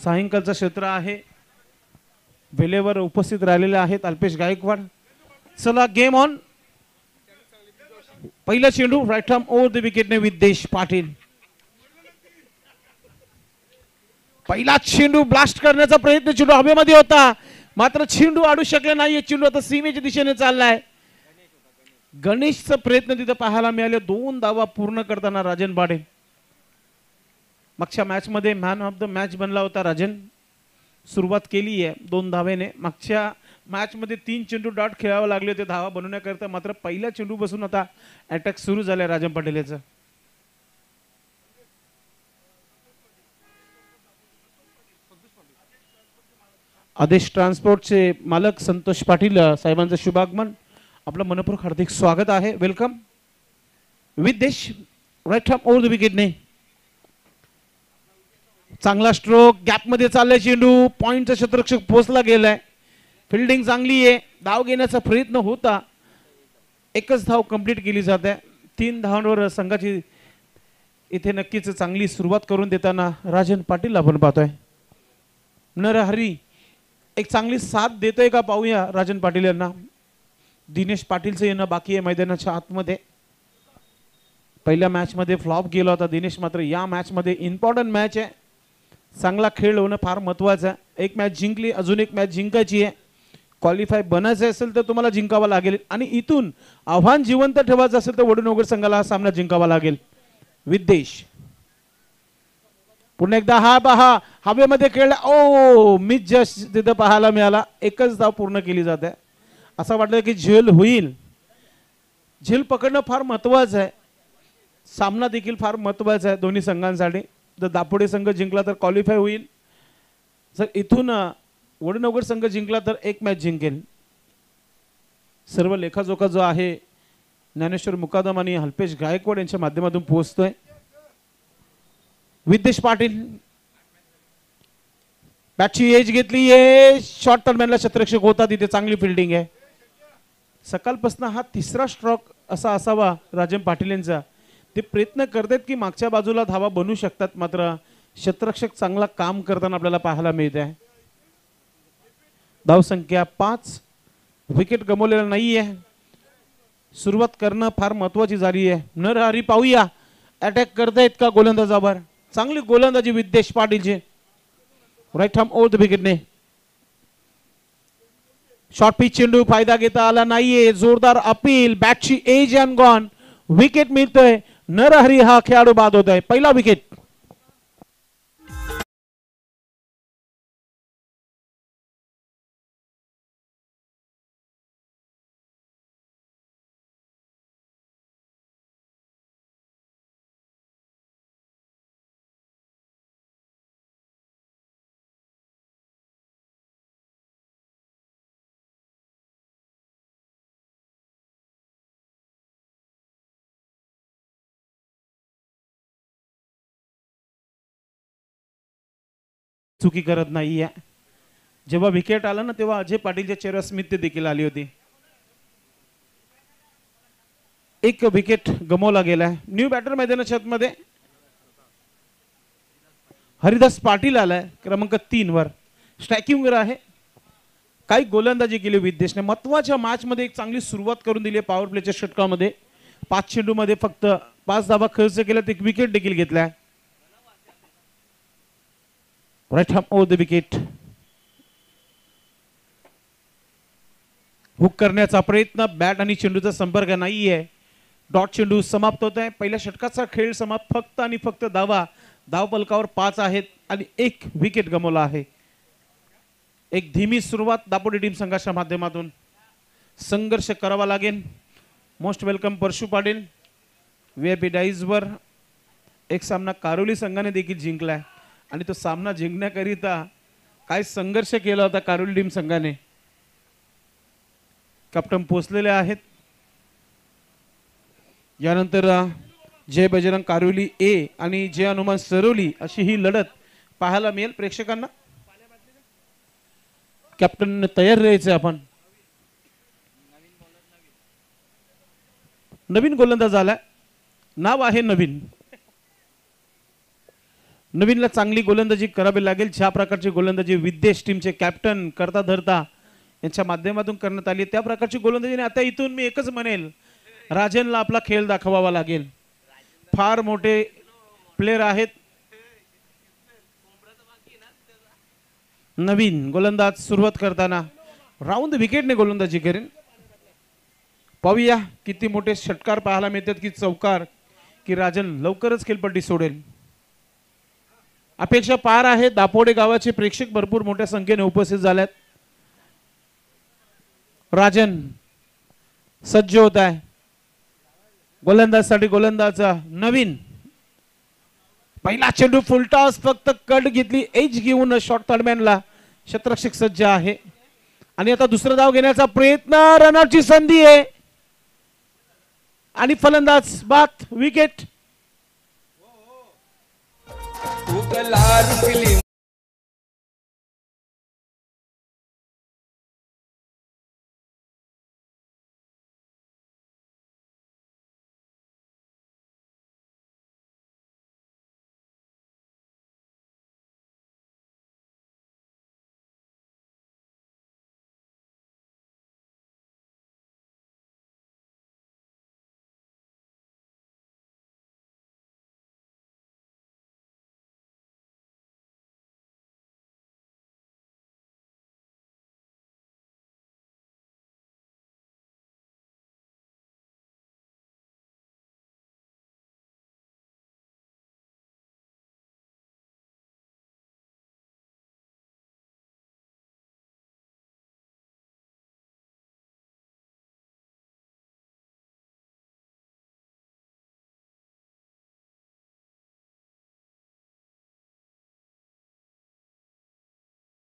सायंकाळचं क्षेत्र आहे, वेळेवर उपस्थित राहिलेले आहेत अल्पेश गायकवाड. चला गेम ऑन. पहिला चेंडू राईट आर्म ओव्हर द विकेटने विद्देश पाटील. पहिला चेंडू ब्लास्ट करण्याचा प्रयत्न चेंडू हवेमध्ये होता, मात्र चेंडू अडू शकले नाही. चेंडू आता सीमेच्या दिशेने चाललाय. गणेशचा प्रयत्न तिथे पाहायला मिळाले. 2 धावा पूर्ण करताना राजन बाडे. मागच्या मॅच मध्ये मॅन ऑफ द मॅच बनला होता राजन. सुरुवात केली आहे 2 धावेने. मागच्या मॅच मध्ये 3 चेंडू डॉट खेळावे लागले होते धावा बनवण्याकरता, मात्र पहिल्या चेंडू बसून आता अटॅक सुरू झालाय राजन पाटील याचा. आदेश ट्रान्सपोर्टचे मालक संतोष पाटील साहेबांचं शुभागमन. आपलं मनपूर्वक हार्दिक स्वागत आहे. Welcome. Viddesh right arm over the विकेटने. चांगला स्ट्रोक, गॅप मध्ये चाललाय चेंडू. पॉइंटचा क्षेत्ररक्षक पोहोचला गेलाय. फिल्डिंग चांगली आहे. धाव घेण्याचा प्रयत्न होता, एकच धाव कंप्लीट केली जाते. 3 धावांवर संघाची इथे नक्कीच चांगली सुरुवात करून देताना राजन पाटील आपण पाहतोय. नरहरी एक चांगली साथ देतोय का पाहूया राजन पाटील यांना. दिनेश पाटीलचं येणं बाकी आहे मैदानाच्या आतमध्ये. पहिल्या मॅच मध्ये फ्लॉप गेला होता दिनेश, मात्र या मॅच मध्ये इम्पॉर्टंट मॅच आहे. चांगला खेळ होणं फार महत्वाचं आहे. एक मॅच जिंकली, अजून एक मॅच जिंकायची आहे. क्वालिफाय बनायचं असेल तर तुम्हाला जिंकावा लागेल, आणि इथून आव्हान जिवंत ठेवायचं असेल तर वडूनगर संघाला हा सामना जिंकावा लागेल. विद्देश पुन्हा एकदा हा पहा हवेमध्ये खेळला. ओ मिस जस्ट तिथं पाहायला मिळाला. एकच धाव पूर्ण केली जाते. असं वाटलं की झेल होईल. झेल पकडणं फार महत्वाचं आहे. सामना देखील फार महत्वाचा आहे दोन्ही संघांसाठी. जर दापोडे संघ जिंकला तर क्वालिफाय होईल. जर इथून वडनगर संघ जिंकला तर एक मॅच जिंकेल. सर्व लेखाजोखा जो आहे ज्ञानेश्वर मुकादम आणि अल्पेश गायकवाड यांच्या माध्यमातून पोहोचतोय. विद्देश पाटील बॅटची एज घेतली आहे. शॉर्ट टर्मॅनला क्षेत्ररक्षक होता, तिथे चांगली फिल्डिंग आहे. सकाळपासून हा 3रा स्ट्रोक असा असावा राजन पाटील यांचा. ते प्रयत्न करतात की मागच्या बाजूला धावा बनवू शकतात, मात्र क्षेत्ररक्षक चांगला काम करताना आपल्याला पाहायला मिळत आहे. धावसंख्या 5. विकेट गमावलेला नाहीये. सुरुवात करणं फार महत्वाची झाली आहे. नरहरी पाहूया अटॅक करतायत का गोलंदाजावर. चांगली गोलंदाजी विद्देश पाटीलचे. राईट आर्म ओव्हर द विकेटने. शॉर्ट पिच चेंडू फायदा घेता आला नाहीये. जोरदार अपील. बॅटची एज अँड गॉन. विकेट मिळतोय. नरहरी हा खेळाडू बाद होत आहे. पहिला विकेट. चुकी करत नाहीये. जेव्हा विकेट आला ना तेव्हा अजय पाटीलच्या चेहऱ्यावर स्मित देखील आली होती. एक विकेट गमावला गेलाय. न्यू बॅटर मैदानाच्या आतमध्ये हरिदास पाटील आलाय क्रमांक 3 वर. स्ट्रायकिंग वर आहे. काही गोलंदाजी केली विद्देशने. महत्वाच्या मॅच मध्ये एक चांगली सुरुवात करून दिली. पॉवर प्लेच्या षटकामध्ये 5 चेंडू मध्ये फक्त 5 धावा खर्च केल्यात. एक विकेट देखील घेतलाय. Right arm over the wicket. Hook करण्याचा प्रयत्न. बॅट आणि चेंडूचा संपर्क नाहीये. डॉट चेंडू समाप्त होत आहे. पहिल्या षटकाचा खेळ समाप्त. फक्त आणि फक्त धावा धावफलकावर 5 आहेत आणि एक विकेट गमावला आहे. एक धीमी सुरुवात दापोडी टीम संघाच्या माध्यमातून. संघर्ष करावा लागेल. मोस्ट वेलकम परशु पाटील. VIP डाईज वर एक सामना कारोली संघाने देखील जिंकलाय, आणि तो सामना जिंकण्याकरिता काय संघर्ष केला होता कारोली टीम संघाने. कॅप्टन पोचलेले आहेत. यानंतर जय बजरंग कारोली ए आणि जय हनुमान सरोली अशी ही लढत पाहायला मिळेल प्रेक्षकांना. कॅप्टन तयार राहायचे आपण. नवीन गोलंदाज आला. नाव आहे नवीन. नवीनला चांगली गोलंदाजी करावी लागेल. ज्या प्रकारची गोलंदाजी विदेश टीमचे कॅप्टन करता धरता यांच्या माध्यमातून करण्यात आली त्या प्रकारची गोलंदाजी. आता इथून मी एकच म्हणेल, राजनला आपला खेळ दाखवावा लागेल. फार मोठे प्लेयर आहेत. नवीन गोलंदाज सुरुवात करताना राऊंड विकेटने गोलंदाजी करेन. पाहूया किती मोठे षटकार पाहायला मिळतात की चौकार, की राजन लवकरच खेळपट्टी सोडेल. अपेक्षा पार आहे. दापोडे गावाचे प्रेक्षक भरपूर मोठ्या संख्येने उपस्थित झालेत. राजन सज्ज होत आहे गोलंदाजसाठी. गोलंदाज नवीन पहिला चेंडू फुलटॉस, फक्त कट घेतली, एज घेऊन शॉर्ट थर्डमॅनला क्षेत्ररक्षक सज्ज आहे. आणि आता दुसरा धाव घेण्याचा प्रयत्न, रनआउटची संधी आहे आणि फलंदाज बाद, विकेट.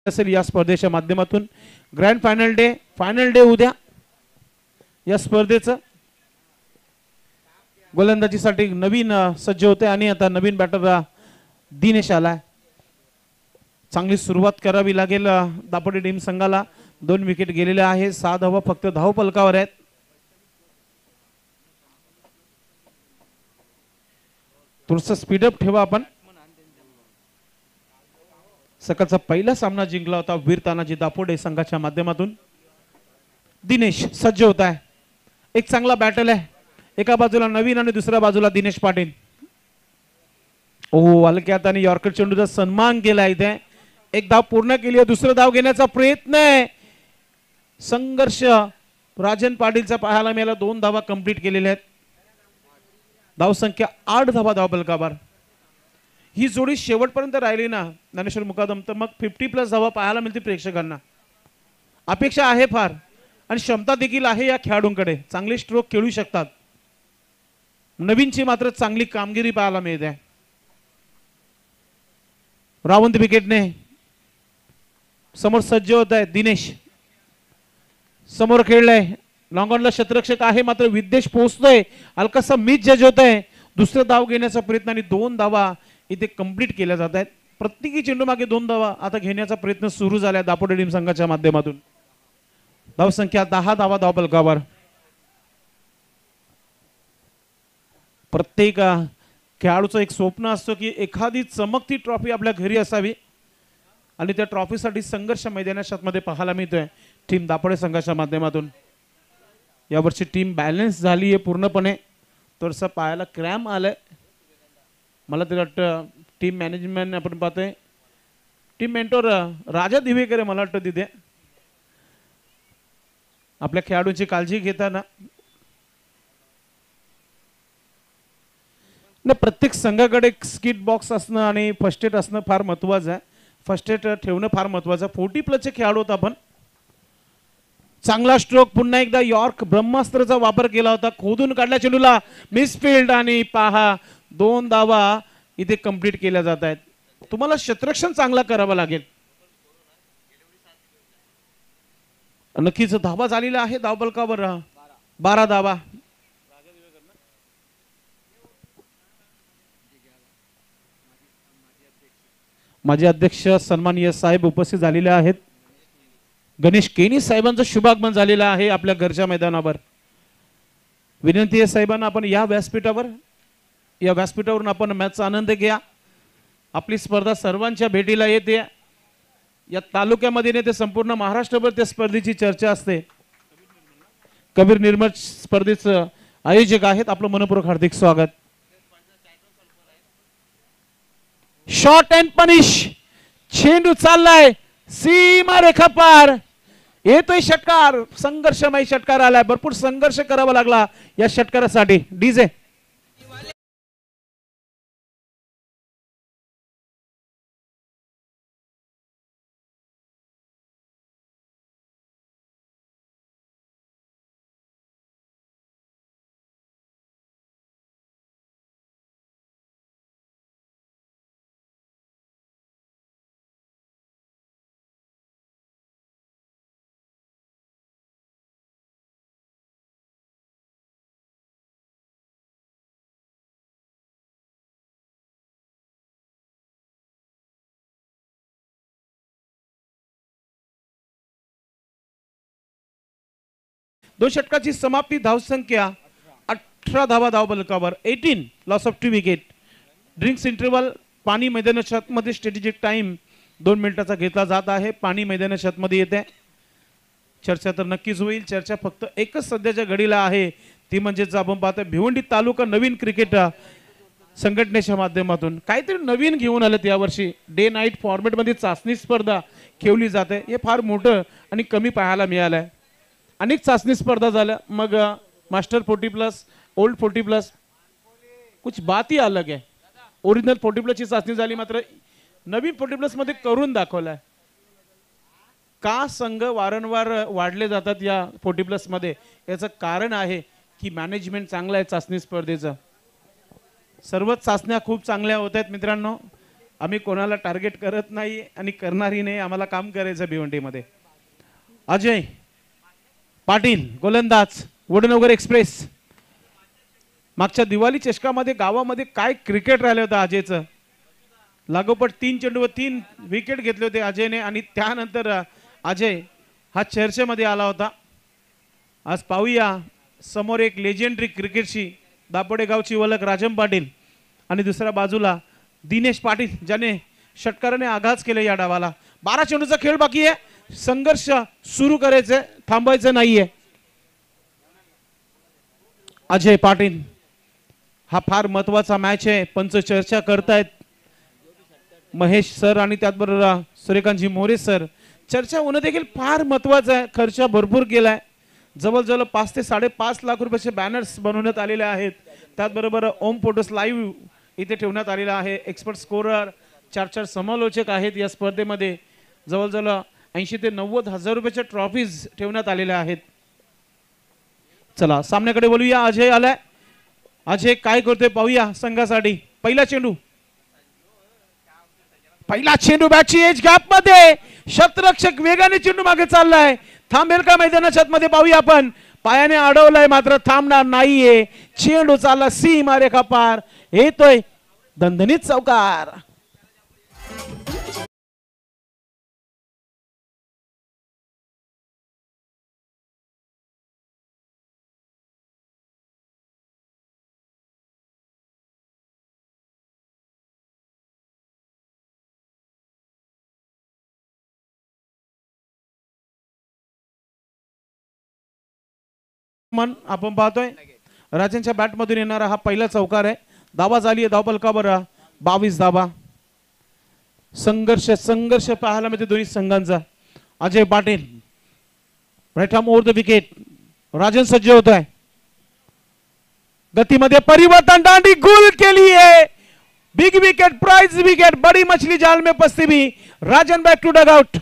असेल या स्पर्धेच्या माध्यमातून. ग्रँड फायनल डे उद्या या स्पर्धेचं. गोलंदाजीसाठी नवीन सज्ज होते आणि आता नवीन बॅटर दिनेश आलाय. चांगली सुरुवात करावी लागेल दापोडे टीम संघाला. 2 विकेट गेलेले आहे. 6 धावा फक्त धाव फलकावर आहेत. थोडंसं स्पीडअप ठेवा आपण. सकाळचा पहिला सामना जिंकला होता वीर तानाजी दापोडे संघाच्या माध्यमातून. दिनेश सज्ज होत आहे. एक चांगला बॅटल आहे. एका बाजूला नवीन आणि दुसऱ्या बाजूला दिनेश पाटील. ओ हलक्यात आणि यॉर्कर चेंडूचा सन्मान केला इथे. एक धाव पूर्ण केली आहे. दुसरा धाव घेण्याचा प्रयत्न आहे. संघर्ष राजन पाटीलचा पाहायला मिळाला. 2 धावा कंप्लीट केलेल्या आहेत. धाव संख्या 8 धावा धाव फलकावर. ही जोडी शेवटपर्यंत राहिली ना ज्ञानेश्वर मुकादम, तर मग 50+ धावा पाहायला मिळतील प्रेक्षकांना. अपेक्षा आहे फार आणि क्षमता देखील आहे या खेळाडूंकडे. चांगले स्ट्रोक खेळू शकतात. नवीनची मात्र चांगली कामगिरी पाहायला मिळते. रावंत विकेटने समोर सज्ज होत आहे. दिनेश समोर खेळलाय. लॉंग ऑनला क्षेत्ररक्षक आहे मात्र विदेश पोहोचतोय. हलकासा मिस जज होत आहे. दुसरा धाव घेण्याचा प्रयत्न आणि 2 धावा इथे कंप्लीट केल्या जात आहेत. प्रत्येकी चेंडू मागे 2 धावा आता घेण्याचा प्रयत्न सुरू झाला दापोडे टीम संघाच्या माध्यमातून. धाव संख्या 10 धावा धाव फलकावर. प्रत्येक खेळाडूचं एक स्वप्न असतो की एखादी चमकती ट्रॉफी आपल्या घरी असावी आणि त्या ट्रॉफीसाठी संघर्ष मैदानाच्या मध्ये पाहायला मिळतोय टीम दापोडे संघाच्या माध्यमातून. यावर्षी टीम बॅलन्स झाली आहे पूर्णपणे. थोडंसं पायाला क्रॅम्प आलंय. मला ते वाटतं टीम मॅनेजमेंट आपण पाहतोय. टीम मेंटोर राजा दिवेकर मला वाटतं तिथे आपल्या खेळाडूंची काळजी घेताना. प्रत्येक संघाकडे एक स्किट बॉक्स असणं आणि फर्स्ट एड असणं फार महत्वाचं आहे. फर्स्ट एड ठेवणं फार महत्वाचं. 40+ खेळाडू होता आपण. चांगला स्ट्रोक. पुन्हा एकदा यॉर्क ब्रह्मास्त्राचा वापर केला होता. खोदून काढल्या चेंडूला मिसफील्ड आणि पहा 2 धावा इथे कंप्लीट केल्या जात आहेत. तुम्हाला क्षेत्ररक्षण चांगला करावा लागेल. नक्कीच धावा झालेला आहे धाव फलकावर. 12 धावा. माजी अध्यक्ष सन्माननीय साहेब उपस्थित झालेले आहेत. गणेश केनी साहेबांचं शुभागमन झालेलं आहे आपल्या घरच्या मैदानावर. विनंती आहे साहेबांना आपण या व्यासपीठावरून आपण मॅचचा आनंद घ्या. आपली स्पर्धा सर्वांच्या भेटीला येते. या तालुक्यामध्ये नाही ते संपूर्ण महाराष्ट्रभर त्या स्पर्धेची चर्चा असते. कबीर निर्मळ स्पर्धेचं आयोजक आहेत, आपलं मनपूर्वक हार्दिक स्वागत. शॉट अँड पनिश, चेंडू चाललाय सीमा रेखा पार, येतोय षटकार, संघर्षमय षटकार आलाय. भरपूर संघर्ष करावा लागला या षटकारासाठी. डीजे दोन षटकाची समाप्ती. धावसंख्या 18 धावा धावफलकावर. 18 loss of 2 wicket. Drinks interval पाणी मैदानाच्या आतमध्ये स्ट्रॅटेजिक टाइम 2 मिनिटाचा घेतला जात आहे. पाणी मैदानाच्या आतमध्ये येते. चर्चा तर नक्कीच होईल. चर्चा फक्त एकच सध्याच्या घडीला आहे, ती म्हणजेच आपण पाहतोय भिवंडी तालुका नवीन क्रिकेट संघटनेच्या माध्यमातून काहीतरी नवीन घेऊन आलं. यावर्षी डे नाईट फॉर्मॅटमध्ये चाचणी स्पर्धा खेळली जाते. हे फार मोठं आणि कमी पाहायला मिळालंय. अनेक चाचणी स्पर्धा झाल्या, मग मास्टर 40+, ओल्ड 40+, कुछ बात ही अलग है. ओरिजिनल 40+ ची चाचणी झाली, मात्र नवीन 40+ मध्ये करून दाखवलाय. का संघ वारंवार वाढले जातात या 40+ मध्ये, याचं कारण आहे की मॅनेजमेंट चांगलं आहे चाचणी स्पर्धेचं. सर्वच चाचण्या खूप चांगल्या होत आहेत मित्रांनो. आम्ही कोणाला टार्गेट करत नाही आणि करणारही नाही. आम्हाला काम करायचं भिवंडीमध्ये. अजय पाटील गोलंदाज, वडनगर एक्सप्रेस. मागच्या दिवाळी चषकामध्ये गावामध्ये काय क्रिकेट राहिलं होतं अजयचं. लागोपाठ 3 चेंडूवर 3 विकेट घेतले होते अजयने, आणि त्यानंतर अजय हा चर्चेमध्ये आला होता. आज पाहूया समोर एक लेजेंडरी क्रिकेटची दापोडे गावची वलक राजम पाटील, आणि दुसऱ्या बाजूला दिनेश पाटील, ज्याने षटकाराने आघात केले या डावाला. 12 चेंडूचा खेळ बाकी आहे. संघर्ष सुरू करायचे, थांबायचं नाहीये. अजय पाटील, हा फार महत्वाचा मॅच आहे. पंच चर्चा करतायत, महेश सर आणि त्याचबरोबर सूर्यकांतजी मोरे सर. चर्चा होणं देखील फार महत्वाचं आहे. खर्च भरपूर केलाय. जवळजवळ 5 ते 5.5 लाख रुपयाचे बॅनर्स बनवण्यात आलेले आहेत. त्याचबरोबर ओम फोटोस लाईव्ह इथे ठेवण्यात आलेला आहे. एक्सपर्ट स्कोरर, 4 समालोचक आहेत या स्पर्धेमध्ये. जवळजवळ 80 ते 90 हजार रुपयाच्या ट्रॉफीज ठेवण्यात आलेल्या आहेत. चला सामन्याकडे बोलूया. अजय आलाय. अजय काय करतोय पाहूया संघासाठी. पहिला चेंडू बॅटची एज गॅप मध्ये. शतरक्षक वेगाने चेंडू मागे चाललाय. थांबेल का मैदानाच्या आतमध्ये पाहूया आपण. पायाने अडवलाय मात्र थांबणार नाहीये. चेंडू चालला सीमा रेखा पार, येतोय दणदणीत चौकार. आपण पाहतोय राजांच्या बॅट मधून येणारा हा पहिला चौकार आहे. धावा झाली आहे धावफलकावर 22 धावा. संघर्ष पाहायला मिळते दोन्ही संघांचा. Ajay Patil right arm over the wicket. Rajan सज्ज होत आहे. गतीमध्ये परिवर्तन, दांडी गुल केली है. बिग विकेट, प्राइज विकेट, बड़ी मछली जाल में फंसती भी. Rajan back to dugout.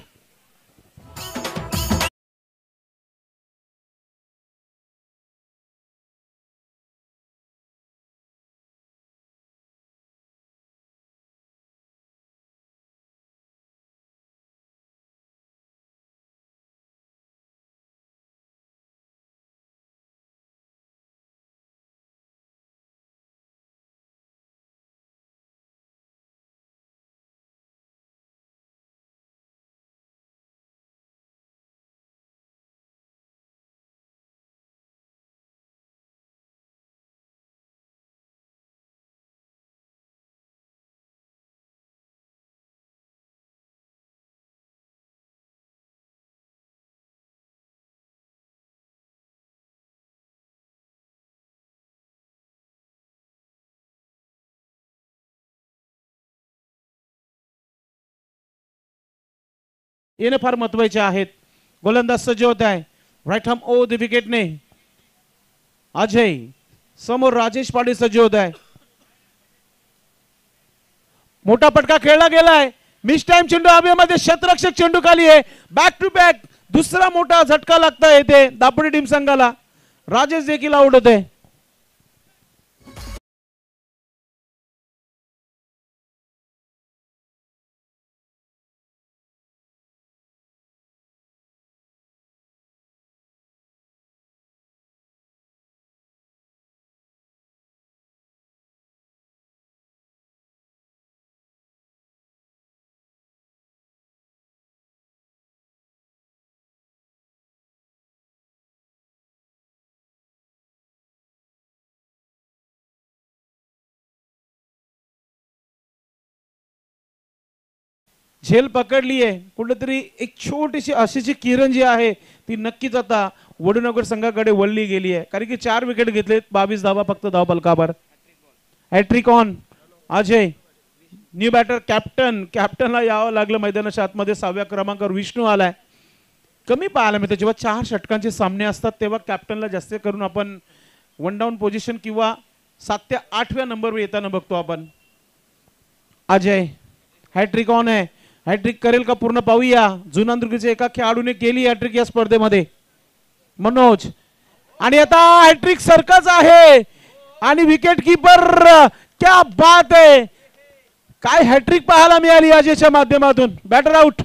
येणे फार महत्वाचे आहेत. गोलंदाज सज्ज होत आहे. राईट हॅम ओ द विकेटने अजय समोर राजेश पाटील सज्ज होत आहे. मोठा फटका खेळला गेलाय. मिस टाइम चेंडू हवेमध्ये क्षेत्ररक्षक चेंडू खाली आहे. बॅक टू बॅक दुसरा मोठा झटका लागता येते दापोली टीम संघाला. राजेश देखील आउट होते. झेल पकडली आहे. कुठेतरी एक छोटीशी अशीची किरण जी आहे ती नक्कीच आता वडूनगर संघाकडे वळली गेली आहे. कारण की 4 विकेट घेतलेत. 22 धावा फक्त धाव फलकावर. Hat-trick on Ajay. New batter कॅप्टनला यावं लागलं मैदानाच्या आतमध्ये. 6व्या क्रमांकावर विष्णू आलाय. कमी पाहायला मिळतं जेव्हा 4 षटकांचे सामने असतात तेव्हा कॅप्टनला जास्त करून आपण 1 डाऊन पोझिशन किंवा 7 ते 8व्या नंबरवर येताना बघतो आपण. अजय हॅट्रिक ऑन आहे. हॅट्रिक करेल का पूर्ण पाहूया. जुनांदुर्गच्या एका खेळाडूने केली हॅट्रिक या स्पर्धेमध्ये. मनोज आणि आता हॅट्रिक सरकच आहे आणि विकेट कीपर क्या बात आहे. काय हॅट्रिक पाहायला मिळाली अजयच्या माध्यमातून. Batter out.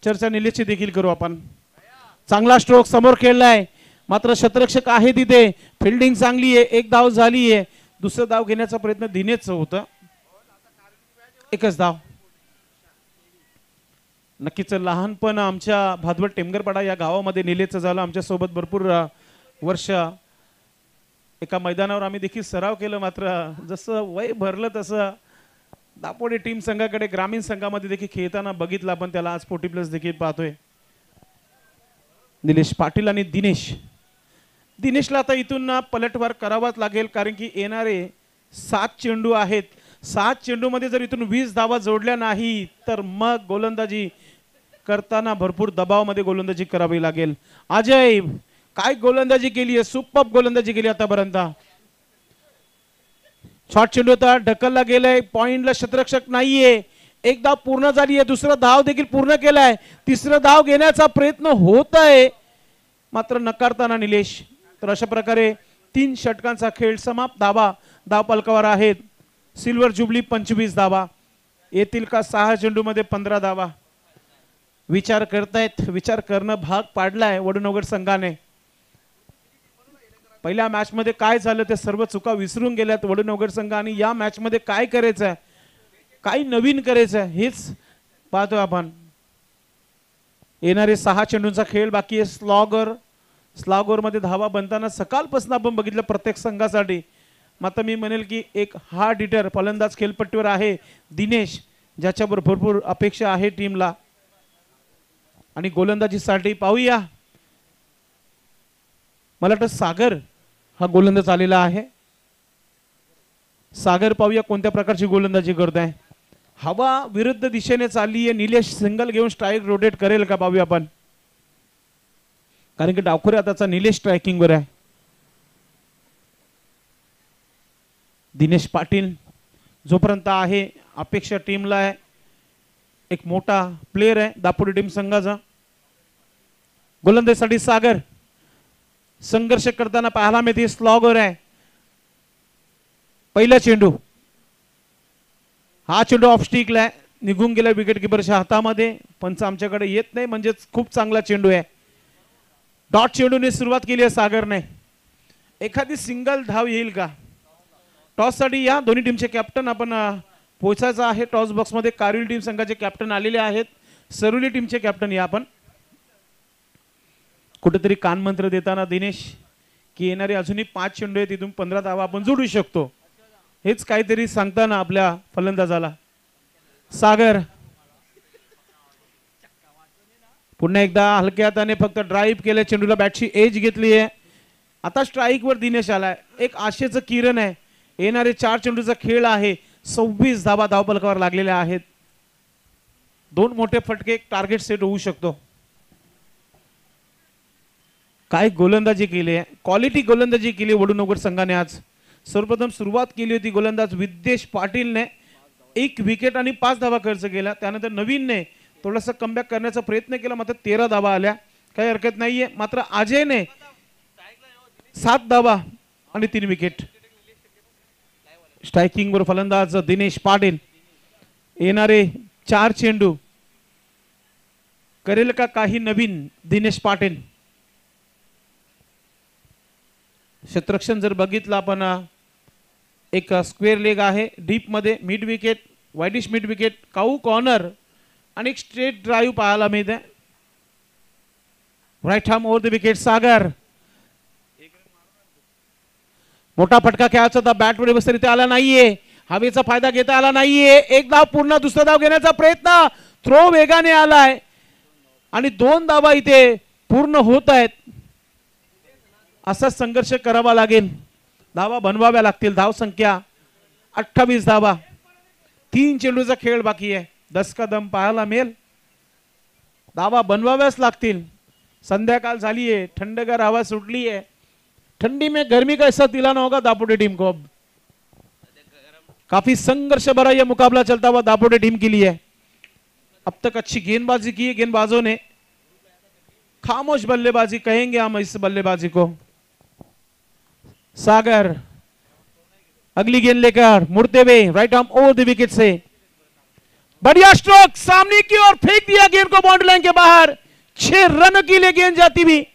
चर्चा निलेशची देखील करू आपण. चांगला स्ट्रोक समोर खेळलाय मात्र शतरक्षक आहे तिथे. फिल्डिंग चांगली आहे. 1 धाव झाली आहे. दुसरा धाव घेण्याचा प्रयत्न दिनेशचा होता. 1च धाव. नक्कीच लहानपण आमच्या भादवड टेमगरपाडा या गावामध्ये निलेशचं झालं. आमच्या सोबत भरपूर वर्ष एका मैदानावर आम्ही देखील सराव केलं. मात्र जसं वय भरलं तसं दापोली टीम संघाकडे ग्रामीण संघामध्ये देखील खेळताना बघितलं आपण त्याला. आज 40+ देखील पाहतोय. निलेश पाटील आणि दिनेशला आता इथून पलटवार करावाच लागेल कारण की येणारे 7 चेंडू आहेत. 7 चेंडू मध्ये जर इथून 20 धावा जोडल्या नाही तर मग गोलंदाजी करताना भरपूर दबावामध्ये गोलंदाजी करावी लागेल. अजय काय गोलंदाजी केली आहे. सुपर गोलंदाजी केली आतापर्यंत. शॉर्ट चेंडू होता ढकलला गेलाय. पॉइंटला शतरक्षक नाहीये. 1 धाव पूर्ण झाली आहे. दुसरा धाव देखील पूर्ण केलाय. तिसरा धाव घेण्याचा प्रयत्न होत आहे मात्र नकारताना निलेश. तर अशा प्रकारे 3 षटकांचा खेळ समाप्त. धाव फलकावर आहेत. सिल्वर जुबली 25 धावा येतील का. 6 चेंडू मध्ये 15 धावा. विचार करतायत. विचार करणं भाग पाडलाय वडूनगर संघाने. पहिल्या मॅच मध्ये काय झालं ते सर्व चुका विसरून गेल्यात वडूनगर संघ. आणि या मॅच मध्ये काय करायचंय काय नवीन करायचंय हेच पाहतोय आपण. येणारे 6 चेंडूंचा खेळ बाकी आहे. स्लॉगर मध्ये धावा बनताना सकाळपासून आपण बघितलं प्रत्येक संघासाठी. मात्र मी म्हणेल की एक हार्ड हिटर फलंदाज खेळपट्टीवर आहे दिनेश ज्याच्यावर भरपूर अपेक्षा आहे टीमला. आणि गोलंदाजीसाठी पाहूया. मला वाटतं सागर हा गोलंदाज आलेला आहे. सागर पाहूया कोणत्या प्रकारची गोलंदाजी करत आहे. हवा विरुद्ध दिशेने चालली आहे. निलेश सिंगल घेऊन स्ट्राईक रोटेट करेल का पाहूया आपण, कारण की डावखुरे आताचा निलेश स्ट्रायकिंग वर आहे. दिनेश पाटील जोपर्यंत आहे अपेक्षा टीमला आहे, एक मोठा प्लेयर आहे दापोली टीम संघाचा. गोलंदाजीसाठी सागर संघर्ष करताना पाहायला मिळते. स्लॉगर आहे. पहिला चेंडू, हा चेंडू ऑफ स्टिकला आहे, निघून गेला विकेट किपरच्या हातामध्ये. पंच आमच्याकडे येत नाही, म्हणजेच खूप चांगला चेंडू आहे. डॉट चेंडूने सुरुवात केली आहे सागरने. एखादी सिंगल धाव येईल का? टॉस साठी या दोन्ही टीमचे कॅप्टन आपण पोहोचायचं आहे टॉस बॉक्स मध्ये. कारिवली टीम संघाचे कॅप्टन आलेले आहेत, सरुली टीमचे कॅप्टन या आपण. कुठेतरी कानमंत्र देताना दिनेश की येणारे अजूनही 5 चेंडू आहेत, तिथून 15 धावा आपण जोडू शकतो, हेच काहीतरी सांगताना आपल्या फलंदाजाला. सागर पुन्हा एकदा हलक्या हाताने फक्त ड्राईव्ह केलं, चेंडूला बॅटची एज घेतली आहे. आता स्ट्राईक वर दिनेश आलाय. एक आशेचं किरण आहे. येणारे 4 चेंडूचा खेळ आहे. 26 धावा धावफलकावर लागलेल्या आहेत. 2 मोठे फटके, एक टार्गेट सेट होऊ शकतो. काय गोलंदाजी केली आहे, क्वालिटी गोलंदाजी केली वडूनगर संघाने आज. सर्वप्रथम सुरुवात केली होती गोलंदाज विद्येश पाटीलने, 1 विकेट आणि 5 धावा खर्च केला. त्यानंतर नवीनने थोडासा कमबॅक करण्याचा प्रयत्न केला, मात्र 13 धावा आल्या, काही हरकत नाहीये. मात्र अजयने 7 धावा आणि 3 विकेट. स्ट्रायकिंग वर फलंदाज दिनेश पाटील. येणारे 4 चेंडू करेल का काही नवीन दिनेश पाटील? क्षेत्ररक्षण जर बघितलं आपण, एक स्क्वेअर लेग आहे डीप मध्ये, mid wicket, widish mid wicket, cow corner आणि एक स्ट्रेट ड्राईव्ह पाहायला मिळते. Right arm over the wicket. Sagar मोठा फटका खेळायचा होता, बॅट वर व्यवस्थित आला नाहीये, हवेचा फायदा घेता आला नाहीये. एक धाव पूर्ण, दुसरा धाव घेण्याचा प्रयत्न, थ्रो वेगाने आलाय आणि 2 धावा इथे पूर्ण होत आहेत. असा संघर्ष करावा लागेल, धावा बनवाव्या लागतील. धाव संख्या 28 धावा, 3 चेंडूचा खेळ बाकी आहे. 10 का दम पाहायला मिळेल, धावा बनवाव्याच लागतील. संध्याकाळ झाली आहे, थंडगार हवा सुटली है. ठंडी में गर्मी का ऐसा दिलाना होगा दापोटे टीम को. अब काफी संघर्ष भरा यह मुकाबला चलता हुआ दापोटे टीम के लिए. अब तक अच्छी गेंदबाजी की है गेंदबाजों ने, खामोश बल्लेबाजी कहेंगे हम इस बल्लेबाजी को. सागर अगली गेंद लेकर मुड़ते हुए right arm over the wicket से बढ़िया स्ट्रोक, सामने की ओर फेंक दिया गेंद को बाउंड्री लाइन के बाहर. 6 रन के लिए गेंद जाती हुई.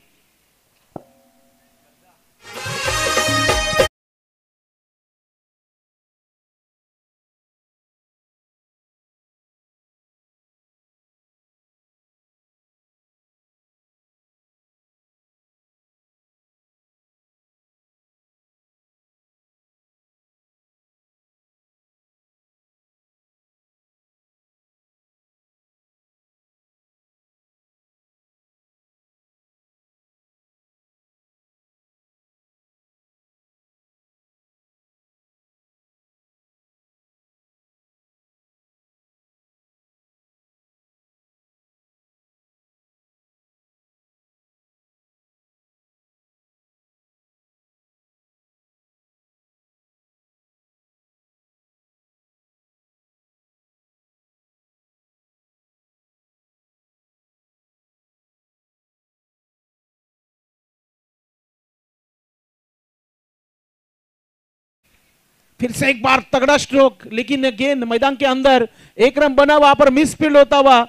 फिर से एक बार तगड़ा स्ट्रोक, लेकिन गेंद मैदान के अंदर. 1 रन बना, वहां पर मिस फील्ड होता हुआ,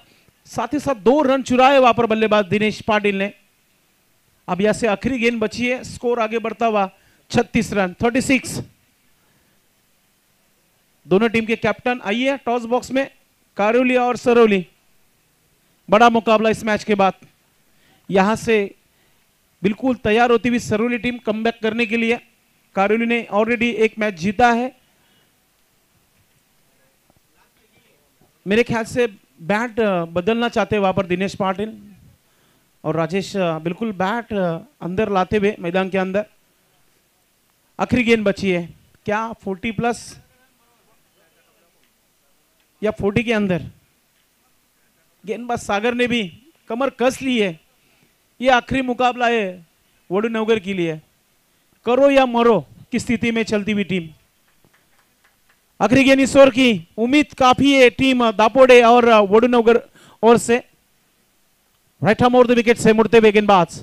साथ ही साथ 2 रन चुराए वहां पर बल्लेबाज दिनेश पाटिल ने. अब यहां से आखिरी गेंद बची है, स्कोर आगे बढ़ता हुआ 36 रन 36. दोनों टीम के कैप्टन आइए टॉस बॉक्स में, कारिवली और सरौली. बड़ा मुकाबला इस मैच के बाद. यहां से बिल्कुल तैयार होती हुई सरौली टीम कमबैक करने के लिए. कारिवली ने ऑलरेडी एक मैच जीता है. मेरे ख्याल से बैट बदलना चाहते वहां पर दिनेश पाटिल और राजेश, बिल्कुल बैट अंदर लाते हुए मैदान के अंदर. आखिरी गेंद बची है, क्या 40+? या 40 के अंदर। गेंदबाज सागर ने भी कमर कस ली है। ये आखिरी मुकाबला है वडूनगर के लिए, करो या मरो की स्थिति में चलती हुई टीम। आखिरी गेंद इस ओवर की उम्मीद काफी है टीम दापोडे और वडूनगर ओर से। Right hand over the wicket से मुड़ते हुए गेंदबाज,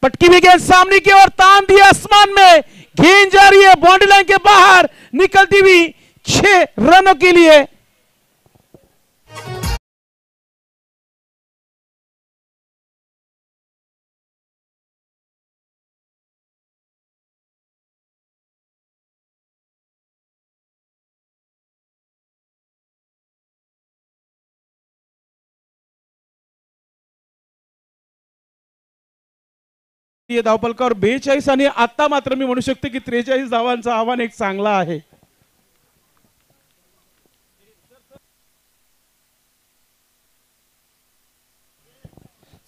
पटकी हुई गेंद सामने की ओर, तान दिया आसमान में, गेंद जा रही है बाउंड्री लाइन के बाहर निकलती हुई 6 रनों के लिए। धावपलका और 42 आणि आता मात्र मी म्हणू शकतो की 43 धावांचं आव्हान एक चांगला आहे।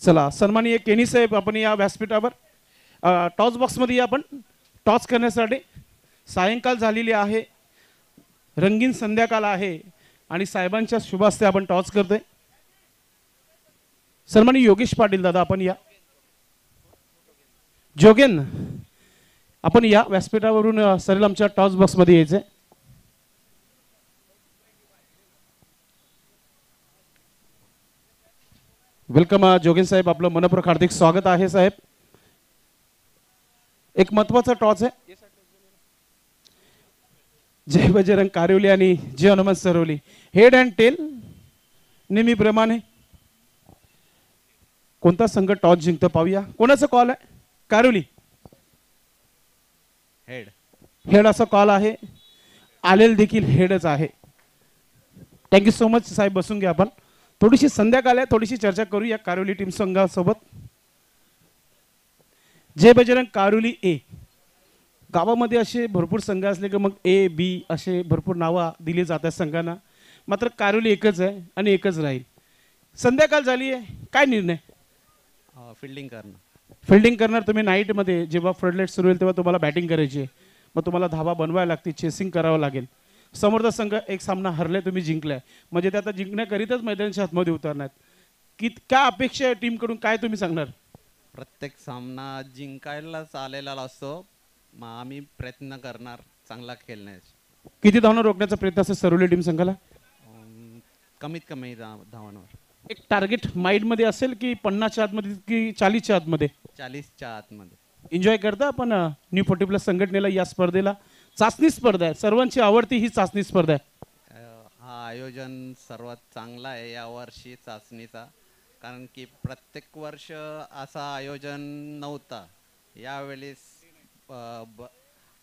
चला सन्माननीय केनी साहेब, आपण या व्यासपीठावर टॉस बॉक्स मध्ये आपण टॉस करण्यासाठी, सायंकाळ झालेली आहे, रंगीन संध्याकाळ आहे आणि साहेबांच्या शुभ हस्ते आपण टॉस करतोय। सन्माननीय योगेश पाटील दादा, आपण या। जोगेन, आपण या व्यासपीठावरून सरळ आमच्या टॉस बॉक्स मध्ये यायचे। वेलकम जोगेन साहेब, आपलं मनपूर्वक हार्दिक स्वागत आहे साहेब। एक महत्त्वाचा टॉस आहे, जय बजरंग कारिवली आणि जय Hanuman Saravali, head and tail नेहमीप्रमाणे कोणता संघ टॉस जिंकतो पाहूया। कोणाचा कॉल आहे? कारिवली हेड, हेड असा कॉल आहे, आलेल देखील हेडच आहे। थँक्यू सो मच साहेब, बसून घ्या। आपण थोडीशी संध्याकाळ आहे, थोडीशी चर्चा करूया कारिवली टीम संघासोबत। जय बजरंग कारिवली ए, गावामध्ये असे भरपूर संघ असले की मग ए बी असे भरपूर नावं दिली जातात संघांना, मात्र कारिवली एकच आहे आणि एकच राहील। संध्याकाळ झाली आहे, काय निर्णय? फिल्डिंग करणं। फिल्डिंग करणार तुम्ही नाईट मध्ये, जेव्हा फ्लडलाईट सुरू होईल तेव्हा तुम्हाला बॅटिंग करायची आहे, मग तुम्हाला धावा बनवायला लागतील, चेसिंग करावं लागेल। समोरचा संघ एक सामना हरले, तुम्ही जिंकलाय, म्हणजे ते आता जिंकण्याकरिताच मैदानाच्या आतमध्ये उतरणार। की काय अपेक्षा आहे टीम कडून, काय तुम्ही सांगणार? प्रत्येक सामना जिंकायलाच आलेला असतो, मग आम्ही प्रयत्न करणार चांगला खेळण्याचा। किती धावणं रोखण्याचा प्रयत्न असेल सरवली टीम संघाला? कमीत कमी धावांवर। एक टार्गेट माइंड मध्ये असेल की 50च्या आतमध्ये की 40च्या आतमध्ये? 40च्या आतमध्ये। एन्जॉय करता आपण न्यू 40+ संघटनेला, या स्पर्धेला? चाचणी स्पर्धा आहे, सर्वांची आवडती ही चाचणी स्पर्धा आहे। हा आयोजन सर्वात चांगला आहे या वर्षी चाचणीचा, कारण की प्रत्येक वर्ष असा आयोजन नव्हता। यावेळेस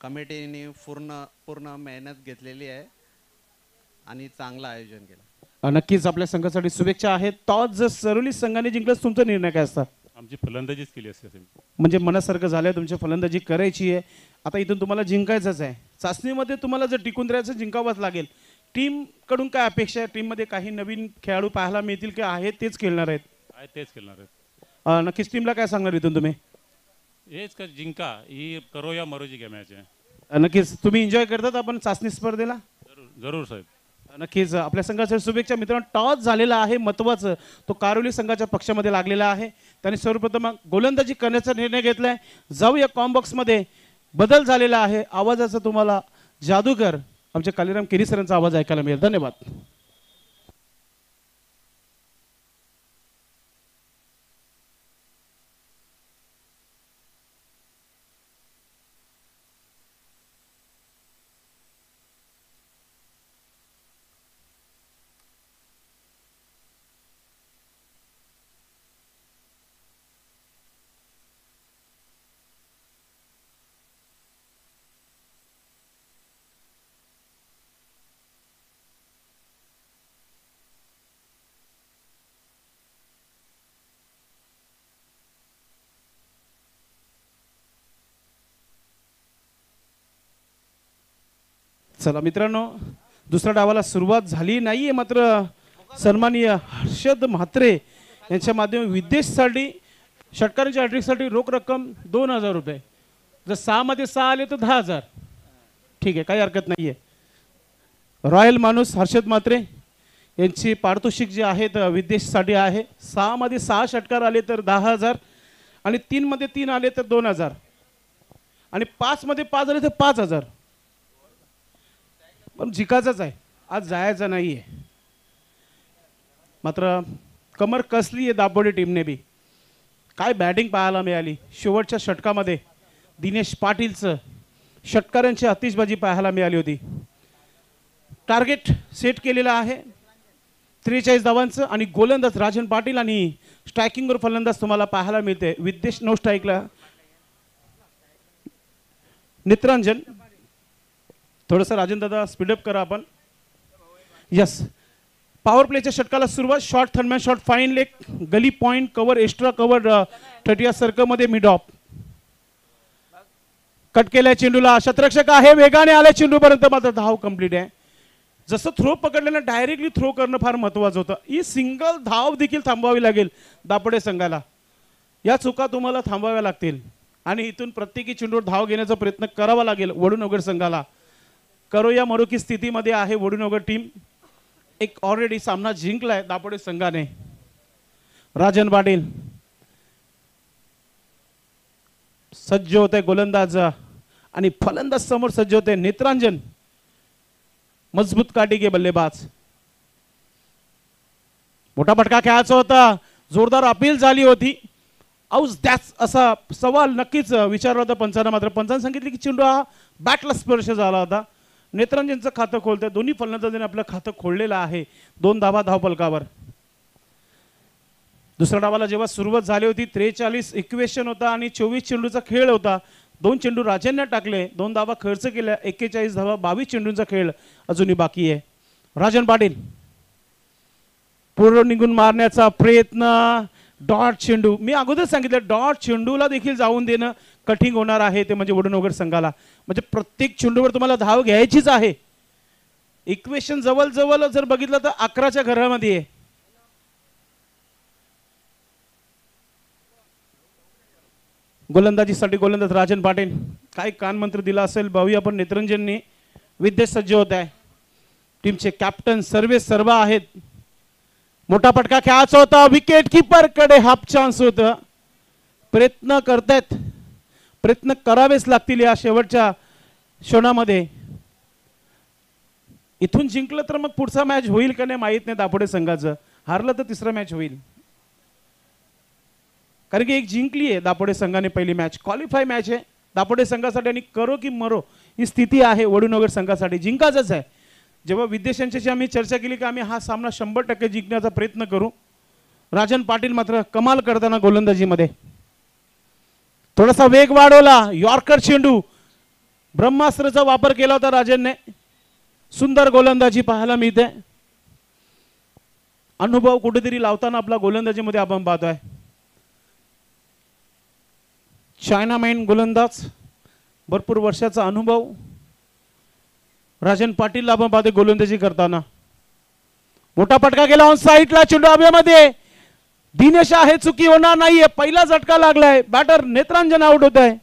कमिटीने पूर्ण मेहनत घेतलेली आहे आणि चांगलं आयोजन केलं। नक्कीच आपल्या संघासाठी शुभेच्छा आहेत। टॉस जर सरवली संघाने जिंकल्यास तुमचा निर्णय काय असता? आमची फलंदाजीच केली असते, म्हणजे मनासारखं झालं, तुमची फलंदाजी करायची आहे, आता इथून तुम्हाला जिंकायचंच आहे। चाचणीमध्ये तुम्हाला जर टिकून राहायचं, जिंकावंच लागेल। टीम कडून काय अपेक्षा आहे? टीम मध्ये काही नवीन खेळाडू पाहायला मिळतील की आहेत तेच खेळणार आहेत? तेच खेळणार आहेत। नक्कीच टीमला काय सांगणार इथून तुम्ही? हेच का जिंका, ही करो या मरोची मॅच आहे। नक्कीच तुम्ही एन्जॉय करतात आपण चाचणी स्पर्धेला? जरूर साहेब, नक्कीच आपल्या संघासाठी शुभेच्छा। मित्रांनो, टॉस झालेला आहे महत्त्वाचं, तो कारिवली संघाच्या पक्षामध्ये लागलेला आहे। त्यांनी सर्वप्रथम गोलंदाजी करण्याचा निर्णय घेतलाय। जाऊया कॉम बॉक्स मध्ये, बदल झालेला आहे आवाजाचा, तुम्हाला जादूगर आमचे कालीराम केरी सरांचा आवाज ऐकायला मिळेल। धन्यवाद। चला मित्रांनो, दुसऱ्या डावाला सुरुवात झाली नाहीये, मात्र सन्माननीय हर्षद म्हात्रे यांच्या माध्यमातून विदेशसाठी षटकारांच्या हॅट्रिकसाठी रोख रक्कम 2000 रुपये। जर 6 मध्ये 6 आले तर 10,000। ठीक आहे, काही हरकत नाहीये। रॉयल माणूस हर्षद म्हात्रे यांची पारितोषिक जे आहेत विदेशसाठी आहे. 6 मध्ये 6 षटकार आले तर 10,000 आणि 3 मध्ये 3 आले तर 2,000 आणि 5 मध्ये 5 आले तर 5,000. पण जिकायचंच आहे, आज जायचं नाही आहे. मात्र कमर कसली आहे दापोडी टीमने बी. काय बॅटिंग पाहायला मिळाली शेवटच्या षटकामध्ये. दिनेश पाटीलचं षटकारांची आतिषबाजी पाहायला मिळाली होती. टार्गेट सेट केलेलं आहे 43 धावांचं आणि गोलंदाज राजन पाटील आणि स्ट्रायकिंगवर फलंदाज तुम्हाला पाहायला मिळते. विदेश नो स्ट्राईकला नित्रंजन. थोडंसं राजन दादा स्पीडअप करा आपण. यस, पॉवर प्लेच्या षटकाला सुरुवात. शॉर्ट थर्मॅन शॉट, फाईन लेग, गली पॉइंट, कव्हर, एक्स्ट्रा कव्हर 30 सर्कलमध्ये मिड ऑफ. कट केलाय चेंडूला, शतरक्षक आहे, वेगाने आले चेंडूपर्यंत, मात्र धाव कंप्लीट आहे. जसं थ्रो पकडल्यानं डायरेक्टली थ्रो करणं फार महत्त्वाचं होतं. ही सिंगल धाव देखील थांबवावी लागेल दापोडे संघाला. या चुका तुम्हाला थांबवाव्या लागतील आणि इथून प्रत्येकी चेंडूवर धाव घेण्याचा प्रयत्न करावा लागेल वडूनगर संघाला. करोया मरोकी स्थितीमध्ये आहे वडूनगर टीम. एक ऑलरेडी सामना जिंकलाय दापोडे संघाने. राजन पाटील सज्ज होते गोलंदाज आणि फलंदाज समोर सज्ज होते नेत्रांजन, मजबूत काटिके बल्लेबाज. मोठा फटका खेळायचा होता, जोरदार अपील झाली होती. औस दॅच असा सवाल नक्कीच विचारला होता पंचांना, मात्र पंचांनी सांगितले की चेंडू हा बॅटला स्पर्श झाला होता. नेत्रांजनचं खातं खोलतंय, दोन्ही फलंदाजांनी आपलं खातं खोललेलं आहे. 2 धावा धावफलकावर. दुसऱ्या डावाला जेव्हा सुरुवात झाली होती 43 इक्वेशन होता आणि 24 चेंडूचा खेळ होता. 2 चेंडू राजांना टाकले, 2 धावा खर्च केल्या, 41 धावा, 22 चेंडूंचा खेळ अजूनही बाकी आहे. राजन पाटील पूर्ण निघून मारण्याचा प्रयत्न. डॉट चेंडू, मी अगोदर सांगितलं डॉट चेंडूला देखील जाऊन देणं कठीण होणार आहे, ते म्हणजे वडूनगर संघाला. म्हणजे प्रत्येक चेंडूवर तुम्हाला धाव घ्यायचीच आहे. इक्वेशन जवळ जर बघितलं तर 11च्या घरामध्ये आहे. गोलंदाजीसाठी गोलंदाज राजन पाटील. काय कानमंत्र दिला असेल भावी आपण नेत्रंजननी. विद्येश सज्ज होत आहे. टीमचे कॅप्टन सर्वा आहेत. मोठा फटका खेळायचा होता, विकेट कीपर कडे हाफ चान्स होता. प्रयत्न करतायत, प्रयत्न करावेच लागतील या शेवटच्या क्षणामध्ये. इथून जिंकलं तर मग पुढचा मॅच होईल का नाही माहित नाही दापोडे संघाचं. हारलं तर तिसरा मॅच होईल, कारण की एक जिंकली आहे दापोडे संघाने पहिली मॅच. क्वालिफाय मॅच आहे दापोडे संघासाठी आणि करो की मरो ही स्थिती आहे वडूनगर संघासाठी. जिंकायचंच आहे. जेव्हा विदेशांच्याशी आम्ही चर्चा केली की आम्ही हा सामना 100% जिंकण्याचा प्रयत्न करू. राजन पाटील मात्र कमाल करताना गोलंदाजीमध्ये. थोडासा वेग वाढवला, यॉर्कर चेंडू, ब्रह्मास्त्राचा वापर केला होता राजनने. सुंदर गोलंदाजी पाहायला मिळते. अनुभव कुठेतरी लावताना आपला गोलंदाजीमध्ये आपण पाहतोय. चायनामॅन गोलंदाज, भरपूर वर्षाचा अनुभव. राजन पाटील आपण पाहते गोलंदाजी करताना. मोठा फटका गेला ऑन साईडला, चेंडू हवेमध्ये. दिनेश आहे, चुकी होणार नाहीये. पहिला झटका लागलाय, बॅटर नेत्रांजन आउट होत आहे.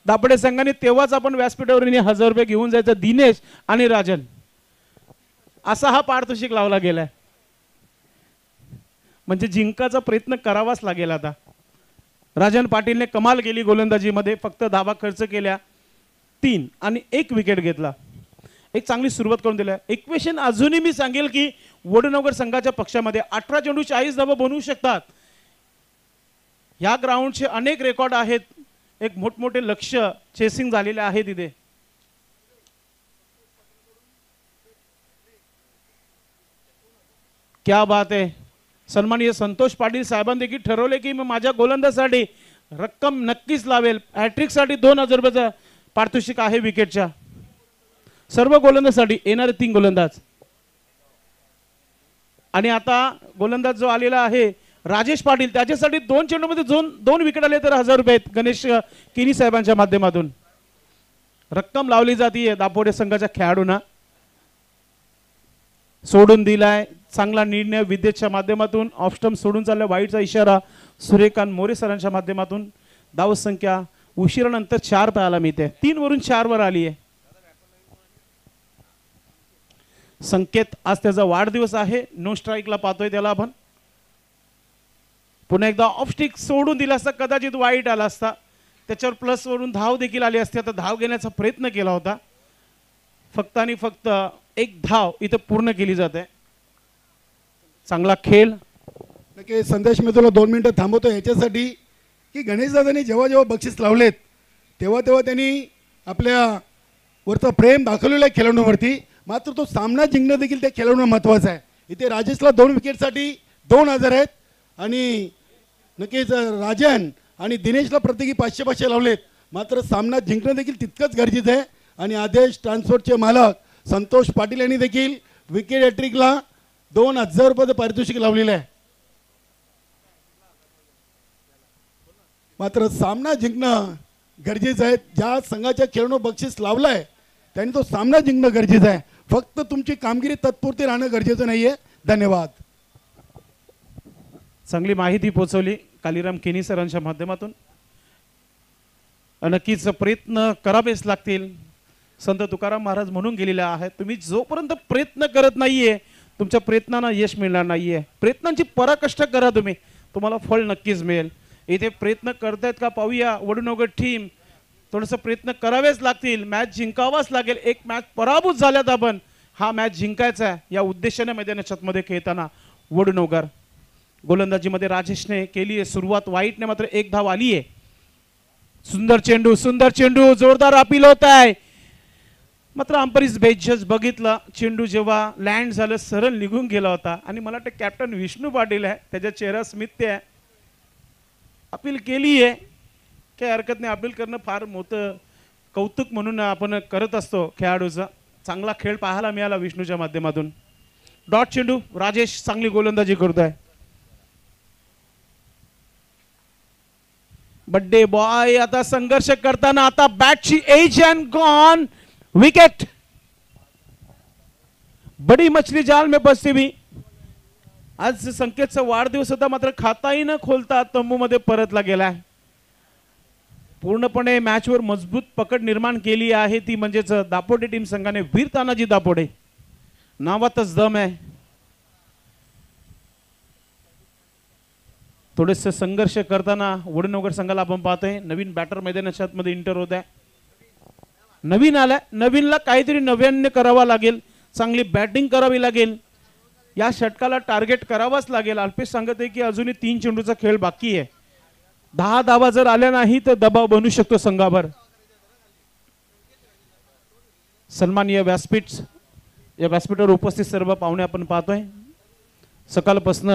दापोडे संघाने तेव्हाच आपण व्यासपीठावर 1000 रुपये घेऊन जायचं. दिनेश आणि राजन असा हा पारितोषिक लावला गेलाय. म्हणजे जिंकाचा प्रयत्न करावाच लागेल आता. राजन पाटीलने कमाल केली गोलंदाजीमध्ये. फक्त धावा खर्च केल्या 3 आणि 1 विकेट घेतला. एक चांगली सुरुवात करून दिली. इक्वेशन अजूनही मी सांगेल की वडूनगर संघाच्या पक्षामध्ये 18 चेंडू 40 धावा बनवू शकतात. या ग्राउंडचे अनेक रेकॉर्ड आहेत. एक मोठमोठे लक्ष चेसिंग झालेले आहे तिथे. क्या बात आहे. सन्माननीय संतोष पाटील साहेबांनी देखील ठरवले की मी माझ्या गोलंदाजासाठी रक्कम नक्कीच लावेल. हॅट्रिक साठी 2000 रुपयाचा पारितोषिक आहे विकेटच्या. सर्व गोलंदाजासाठी येणारे 3 गोलंदाज. आणि आता गोलंदाज जो आलेला आहे राजेश पाटील त्याच्यासाठी 2 चेंडूमध्ये दोन विकेट आले तर 1000 रुपये आहेत गणेश किनी साहेबांच्या माध्यमातून रक्कम लावली जाते दापोडे संघाच्या खेळाडूंना. सोडून दिलाय चांगला निर्णय विद्येच्या माध्यमातून ऑफ स्टंप सोडून चालला वाईटचा इशारा सूर्यकांत मोरे सरांच्या माध्यमातून. धाव संख्या उशिरानंतर 4 पाहायला मिळते 3 वरून 4 वर आली आहे. संकेत आज त्याचा वाढदिवस आहे नो स्ट्राईकला पाहतोय त्याला आपण. पुन्हा एकदा ऑफ स्टिक सोडून दिला असता कदाचित वाईट आला असता त्याच्यावर प्लस वरून धाव देखील आली असते. आता धाव घेण्याचा प्रयत्न केला होता फक्त आणि फक्त एक धाव इथं पूर्ण केली जाते. चांगला खेळ. नक्की संदेश मी तुला 2 मिनिटं थांबवतो याच्यासाठी की गणेश दादांनी जेव्हा जेव्हा बक्षीस लावलेत तेव्हा तेव्हा त्यांनी आपल्या वरचं प्रेम दाखवलेलं आहे खेळाडूंवरती. मात्र तो सामना जिंकणं देखील त्या खेळाडूंना महत्त्वाचं आहे. इथे राजेशला 2 विकेटसाठी 2000 आहेत आणि नक्कीच राजन आणि दिनेशला प्रत्येकी 500 लावलेत. मात्र सामना जिंकणं देखील तितकंच गरजेचं आहे आणि आदेश ट्रान्सपोर्टचे मालक संतोष पाटील यांनी देखील विकेट हॅट्रिकला 2000 रुपये पारितोषिक लावलेलं आहे. मात्र सामना जिंकणं गरजेचं आहे. ज्या संघाच्या खेळाडूंना बक्षीस लावलं आहे त्यांनी तो सामना जिंकणं गरजेचं आहे. फक्त तुमची कामगिरी तत्पुरती राहणं गरजेचं नाही आहे. धन्यवाद. चांगली माहिती पोहोचवली कालीराम केनी सरांच्या माध्यमातून. नक्कीच प्रयत्न करावेच लागतील. संत तुकाराम महाराज म्हणून गेलेले आहेत तुम्ही जोपर्यंत प्रयत्न करत नाहीये तुमच्या प्रयत्नांना यश मिळणार नाहीये. प्रयत्नांची पराकाष्ठा करा तुम्ही तुम्हाला फळ नक्कीच मिळेल. इथे प्रयत्न करतायत का पाहूया वडनगर टीम. थोडंसं प्रयत्न करावेच लागतील. मॅच जिंकावाच लागेल. एक मॅच पराभूत झाल्यात आपण हा मॅच जिंकायचा आहे या उद्देशाने मैदानाच्या आतमध्ये खेळताना वडनगर. गोलंदाजीमध्ये राजेशने केली आहे सुरुवात वाईटने मात्र 1 धाव आली आहे. सुंदर चेंडू जोरदार अपील होत आहे मात्र अंपरीज बेजज बघितलं चेंडू जेव्हा लँड झालं सरळ निघून गेला होता आणि मला वाटतं कॅप्टन विष्णू पाटील आहे त्याच्या चेहरा स्मित आहे. अपील केली आहे काही हरकत नाही. अपील करणं फार मोठं कौतुक म्हणून आपण करत असतो खेळाडूचा. चांगला खेळ पाहायला मिळाला विष्णूच्या माध्यमातून. डॉट चेंडू राजेश चांगली गोलंदाजी करतोय. बड्डे बॉय आता संघर्ष करताना आता बॅटची एज अँड गॉन विकेट. बडी मछली जाल में फंसी हुई. आज संकेतचा वाढदिवस होता मात्र खाताही न खोलता तंबू मध्ये परतला गेलाय. पूर्णपणे मॅचवर मजबूत पकड निर्माण केली आहे ती म्हणजेच दापोडे टीम संघाने. वीर तानाजी दापोडे नावातच दम आहे. थोडेसे संघर्ष करताना वडनगर संघाला आपण पाहतोय. नवीन बॅटर मैदानाच्या आतमध्ये इंटर होत आहे. नवीन आलाय नवीनला काहीतरी नव्याने करावा लागेल. चांगली बॅटिंग करावी लागेल. या षटकाला टार्गेट करावाच लागेल. अल्पेश सांगत आहे की अजूनही 3 चेंडूचा खेळ बाकी आहे. 10 धावा जर आल्या नाही तर दबाव बनू शकतो संघावर. सन्माननीय व्यासपीठ या व्यासपीठावर उपस्थित सर्व पाहुणे आपण पाहतोय. सकाळपासून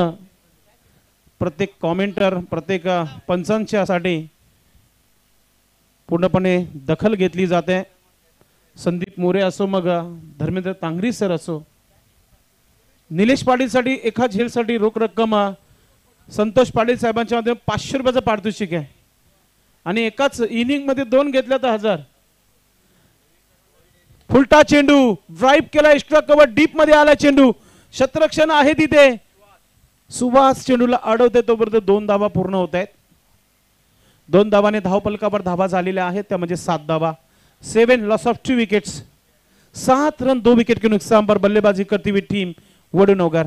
प्रत्येक कॉमेंटर प्रत्येक पंचांच्यासाठी पूर्णपणे दखल घेतली जाते. संदीप मोरे असो मग धर्मेंद्र तांगरी सर असो. निलेश पाटीलसाठी एका झेलसाठी रोख रक्कम संतोष पाटील साहेबांच्या मध्ये 500 रुपयाचं पारितोषिक आहे आणि एकाच इनिंग मध्ये 2 घेतल्या तर 1000. फुलटा चेंडू ड्राईव्ह केला एक्स्ट्रा कव्हर डीप मध्ये आला चेंडू. शतरक्षण आहे तिथे. सुभाष चेंडूला अडवते तोपर्यंत 2 धावा पूर्ण होत आहेत. 2 धावाने धावपलकावर धावा झालेल्या आहेत त्या म्हणजे 7 धावा. 7 loss of 2 wickets. 7 run 2 wicket के नुकसान पर बल्लेबाजी करती हुई टीम वडनगर.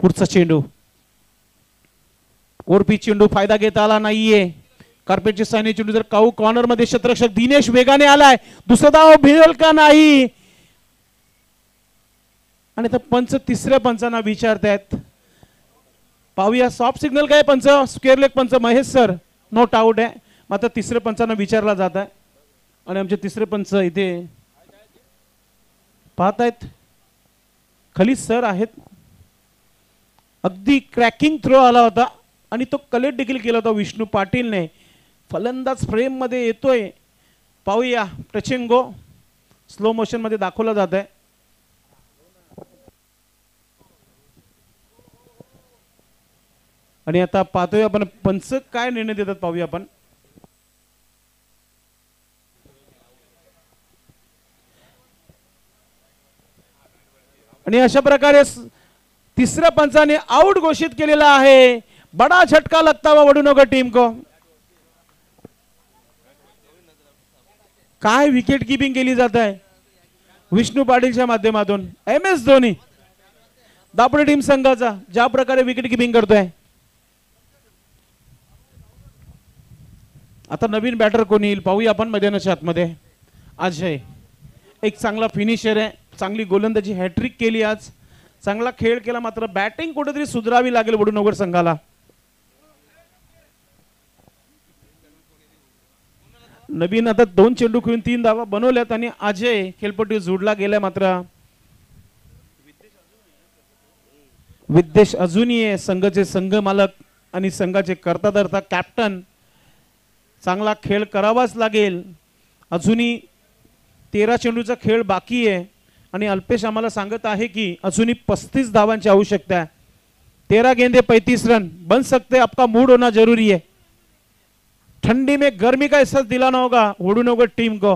पुढचा चेंडू ओरपी चेंडू फायदा घेता आला नाहीये. कार्पेटचे सायने चेंडू जर काऊ कॉर्नर मध्ये क्षेत्ररक्षक दिनेश वेगाने आलाय. दुसरा धाव भिडेल का नाही आणि आता पंच तिसऱ्या पंचांना विचारतायत. पाहूया सॉफ्ट सिग्नल काय पंच स्क्वेअर लेग पंच महेश सर नॉट आउट आहे. मात्र तिसऱ्या पंचांना विचारला जात आहे आणि आमचे तिसरे पंच इथे पाहतायत. खलीद सर आहेत. अगदी क्रॅकिंग थ्रो आला होता आणि तो कलेक्ट देखील केला होता विष्णू पाटीलने. फलंदाज फ्रेम मध्ये येतोय. पाहूया टचिंग गो स्लो मोशन मध्ये दाखवला जात आहे. आणि आता पाहतोय आपण पंच काय निर्णय देतात पाहूया आपण. आणि अशा प्रकारे तिसऱ्या पंचाने आउट घोषित केलेला आहे. बडा झटका लगता हुआ वडूनगर टीम को. काय विकेट किपिंग केली जात आहे विष्णू पाटीलच्या माध्यमातून. MS धोनी दापोली टीम संघाचा ज्या प्रकारे विकेट किपिंग करतोय. आता नवीन बॅटर कोणी येईल पाहूया आपण मैदानाच्या आतमध्ये. अजय एक चांगला फिनिशर आहे, चांगली गोलंदाजी, हॅट्रिक केली आज, चांगला खेळ केला, मात्र बॅटिंग कुठेतरी सुधारावी लागेल वडूनगर संघाला. नवीन आता 2 चेंडू खेळून 3 धावा बनवल्यात आणि अजय खेळपट्टी जोडला गेलाय. मात्र विद्येश अजूनही आहे संघाचे संघ मालक आणि संघाचे करता धरता कॅप्टन. चांगला खेळ करावाच लागेल. अजूनही 13 चेंडूचा खेळ बाकी आहे आणि अल्पेश आम्हाला सांगत आहे की अजूनही 35 धावांची आवश्यकता है. 13 गेंदे 35 रन बन सकते, आपका मूड होना जरूरी है. ठंडी में गर्मी का एहसास दिलाना होगा वडूनगर टीम को.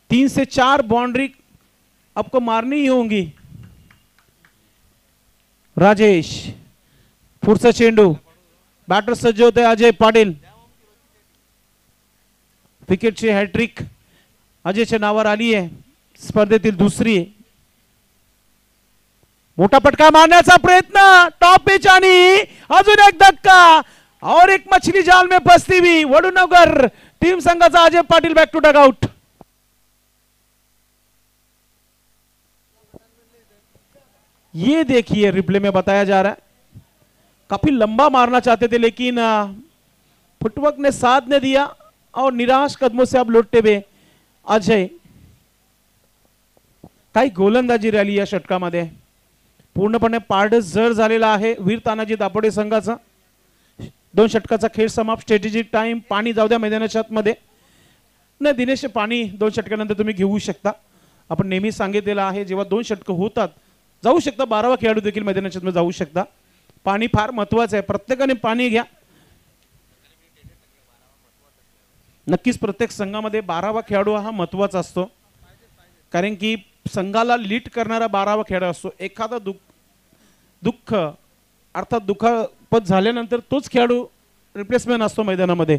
3 से 4 बाउंड्री आपको मारनी ही होंगी. राजेश पुढचा चेंडू, बॅटर सज्ज होते अजय पाटील. विकेटची हॅट्रिक अजयच्या नावावर आली आहे, स्पर्धेतील दुसरी. मोठा फटका मारण्याचा प्रयत्न, टॉप पिच आणि अजून एक धक्का और एक मछली जाल में फंसती हुई वडूनगर टीम संघाचा Ajay Patil back to dugout. ये देखिए रिप्ले में बताया जा रहा है काफी लंबा मारना चाहते थे लेकिन फुटवर्क ने साथ ने दिया और निराश कदमों से अब लौटते हुए अजय. काही गोलंदाजी रॅली या षटकामध्ये. पूर्णपणे पारड जर झालेला आहे वीर तानाजी दापोडे संघाचा. 2 षटकाचा खेळ समाप्त. Strategic time. पाणी जाऊ द्या मैदानाच्या आतमध्ये. नाही दिनेश, पाणी 2 षटकानंतर तुम्ही घेऊ शकता. आपण नेहमी सांगितलेलं आहे जेव्हा 2 षटक होतात जाऊ शकता, 12वा खेळाडू देखील मैदानाच्या आतमध्ये जाऊ शकता. पाणी फार महत्वाचं आहे, प्रत्येकाने पाणी घ्या. नक्कीच प्रत्येक संघामध्ये 12वा खेळाडू हा महत्वाचा असतो, कारण की संघाला लीड करणारा 12वा खेळाडू असतो. एखादा दुःख अर्थात दुखापत झाल्यानंतर तोच खेळाडू रिप्लेसमेंट असतो मैदानामध्ये.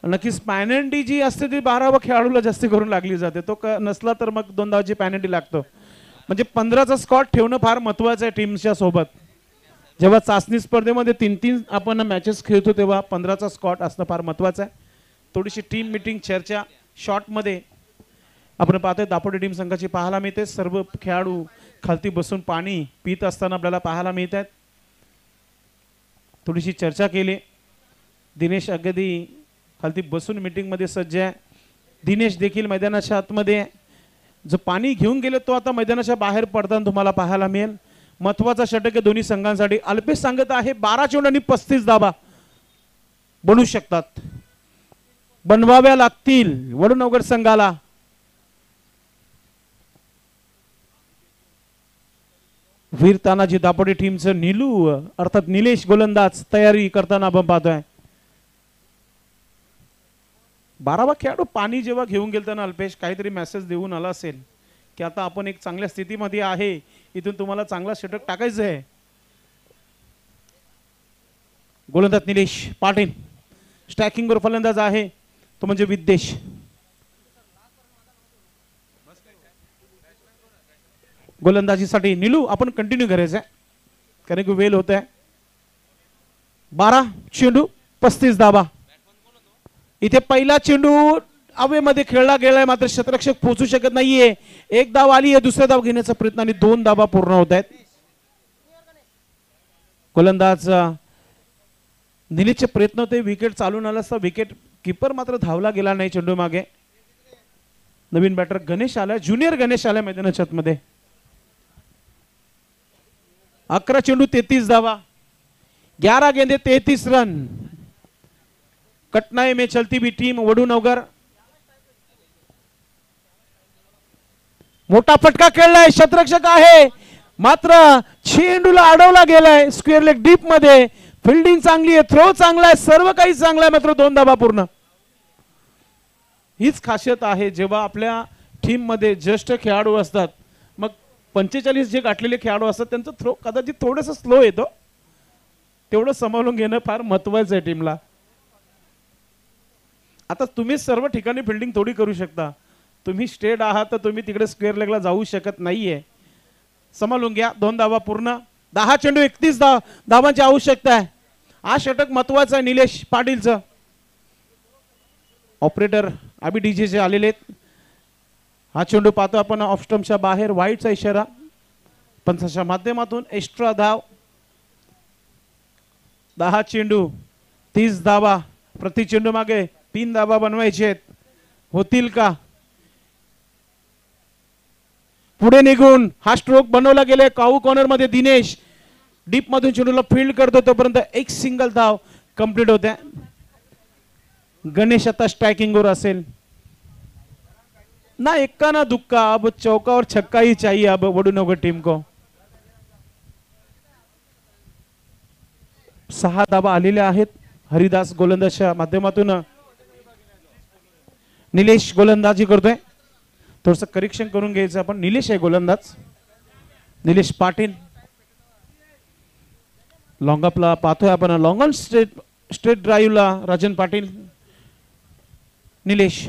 नक्कीच पॅनल्टी जी असते ती 12वा खेळाडूला जास्त करून लागली जाते. तो नसला तर मग 2 धावाची पॅनल्टी लागतो. म्हणजे 15चा स्कॉट ठेवणं फार महत्वाचं आहे टीमच्या सोबत. जेव्हा चाचणी स्पर्धेमध्ये 3-3 आपण मॅचेस खेळतो तेव्हा 15चा स्कॉट असणं फार महत्वाचं आहे. थोडीशी टीम मीटिंग चर्चा शॉटमध्ये आपण पाहतोय दापोडे टीम संघाची पाहायला मिळते. सर्व खेळाडू खालती बसून पाणी पित असताना आपल्याला पाहायला मिळत आहेत. थोडीशी चर्चा केली. दिनेश अगदी खालती बसून मीटिंग मध्ये सज्ज आहे. दिनेश देखील मैदानाच्या आतमध्ये. जो पाणी घेऊन गेले तो आता मैदानाच्या बाहेर पडताना तुम्हाला पाहायला मिळेल. महत्वाचा षटक आहे दोन्ही संघांसाठी. अल्पेश सांगत आहे 12 चेंडूंनी 35 धावा बनवू शकतात, बनवाव्या लागतील वडूनगर संघाला. वीर तानाजी दापोडे टीमचं नीलू अर्थात निलेश गोलंदाज तयारी करताना आपण पाहतोय. 12वा खेळाडू पाणी जेव्हा घेऊन गेलताना अल्पेश काहीतरी मेसेज देऊन आला असेल की आता आपण एक चांगल्या स्थितीमध्ये आहे, इथून तुम्हाला चांगला षटक टाकायचं आहे. गोलंदाज निलेश पाटील. स्ट्रायकिंगवर फलंदाज आहे तो म्हणजे विद्येश. गोलंदाजीसाठी निलू आपण कंटिन्यू करायचं आहे कारण की वेल होत आहे. 12 चेंडू 35 धावा. इथे पहिला चेंडू हवेमध्ये खेळला गेलाय मात्र शतरक्षक पोहोचू शकत नाहीये. 1 धाव आली आहे, दुसरा धाव घेण्याचा प्रयत्न आणि 2 धावा पूर्ण होत आहेत. गोलंदाज निलेशचे प्रयत्न होते, विकेट चालून आला असता विकेट कीपर मात्र धावला गेला नाही चेंडू मागे. नवीन बॅटर गणेश आलाय, ज्युनियर गणेश आलाय मैदानाच्या आतमध्ये. 11 चेंडू 33 धावा, 11 गेंदे 33 रन. कटनाई में चलती हुई टीम वडूनगर. मोठा फटका खेळलाय, शतरक्षक आहे मात्र चेंडूला अडवला गेलाय स्क्वेअर लेग डीप मध्ये. फिल्डिंग चांगली आहे, थ्रो चांगला आहे, सर्व काही चांगलं आहे, मात्र 2 धावा पूर्ण. हीच खासियत आहे जेव्हा आपल्या टीम मध्ये ज्येष्ठ खेळाडू असतात. मग 45 जे गाठलेले खेळाडू असतात त्यांचं थ्रो कदाचित थोडंसं स्लो येतो, तेवढं सांभाळून घेणं फार महत्वाचं आहे टीमला. आता तुम्ही सर्व ठिकाणी फिल्डिंग थोडी करू शकता, तुम्ही स्टेट आहात तर तुम्ही तिकडे स्क्वेअर लेगला जाऊ शकत नाहीये. सांभाळून घ्या. 2 धावा पूर्ण. 10 चेंडू 31 धावांची आवश्यकता आहे. हा षटक महत्वाचा आहे निलेश पाटीलचं. ऑपरेटर अभि डीजे आलेले आहेत. हा चेंडू पाहतो आपण ऑफ स्टंपच्या बाहेर, वाईटचा इशारा. पंचाच्या माध्यमातून एक्स्ट्रा धाव. 10 चेंडू 30 धावा. प्रति चेंडू मागे 3 धावा बनवायचे आहेत. होतील का? पुढे निघून हा स्ट्रोक बनवला गेलाय काऊ कॉर्नर मध्ये. दिनेश डीप मधून चेंडूला फील्ड करतो तोपर्यंत एक सिंगल धाव कंप्लीट होते. गणेश आता स्ट्राइकिंग वर असेल ना. एक्का ना दुक्का, अब चौका और छक्का ही चाहिए अब वडूनगर टीम को. 6 धावा आलेल्या आहेत. हरिदास गोलंदाजच्या माध्यमातून निलेश गोलंदाजी करतोय. थोडस करेक्शन करून घ्यायचं आपण. निलेश आहे गोलंदाज, निलेश पाटील. लॉंग अपला पाहतोय आपण. लॉंग ऑन स्ट्रेट ड्राईव्हला राजन पाटील. निलेश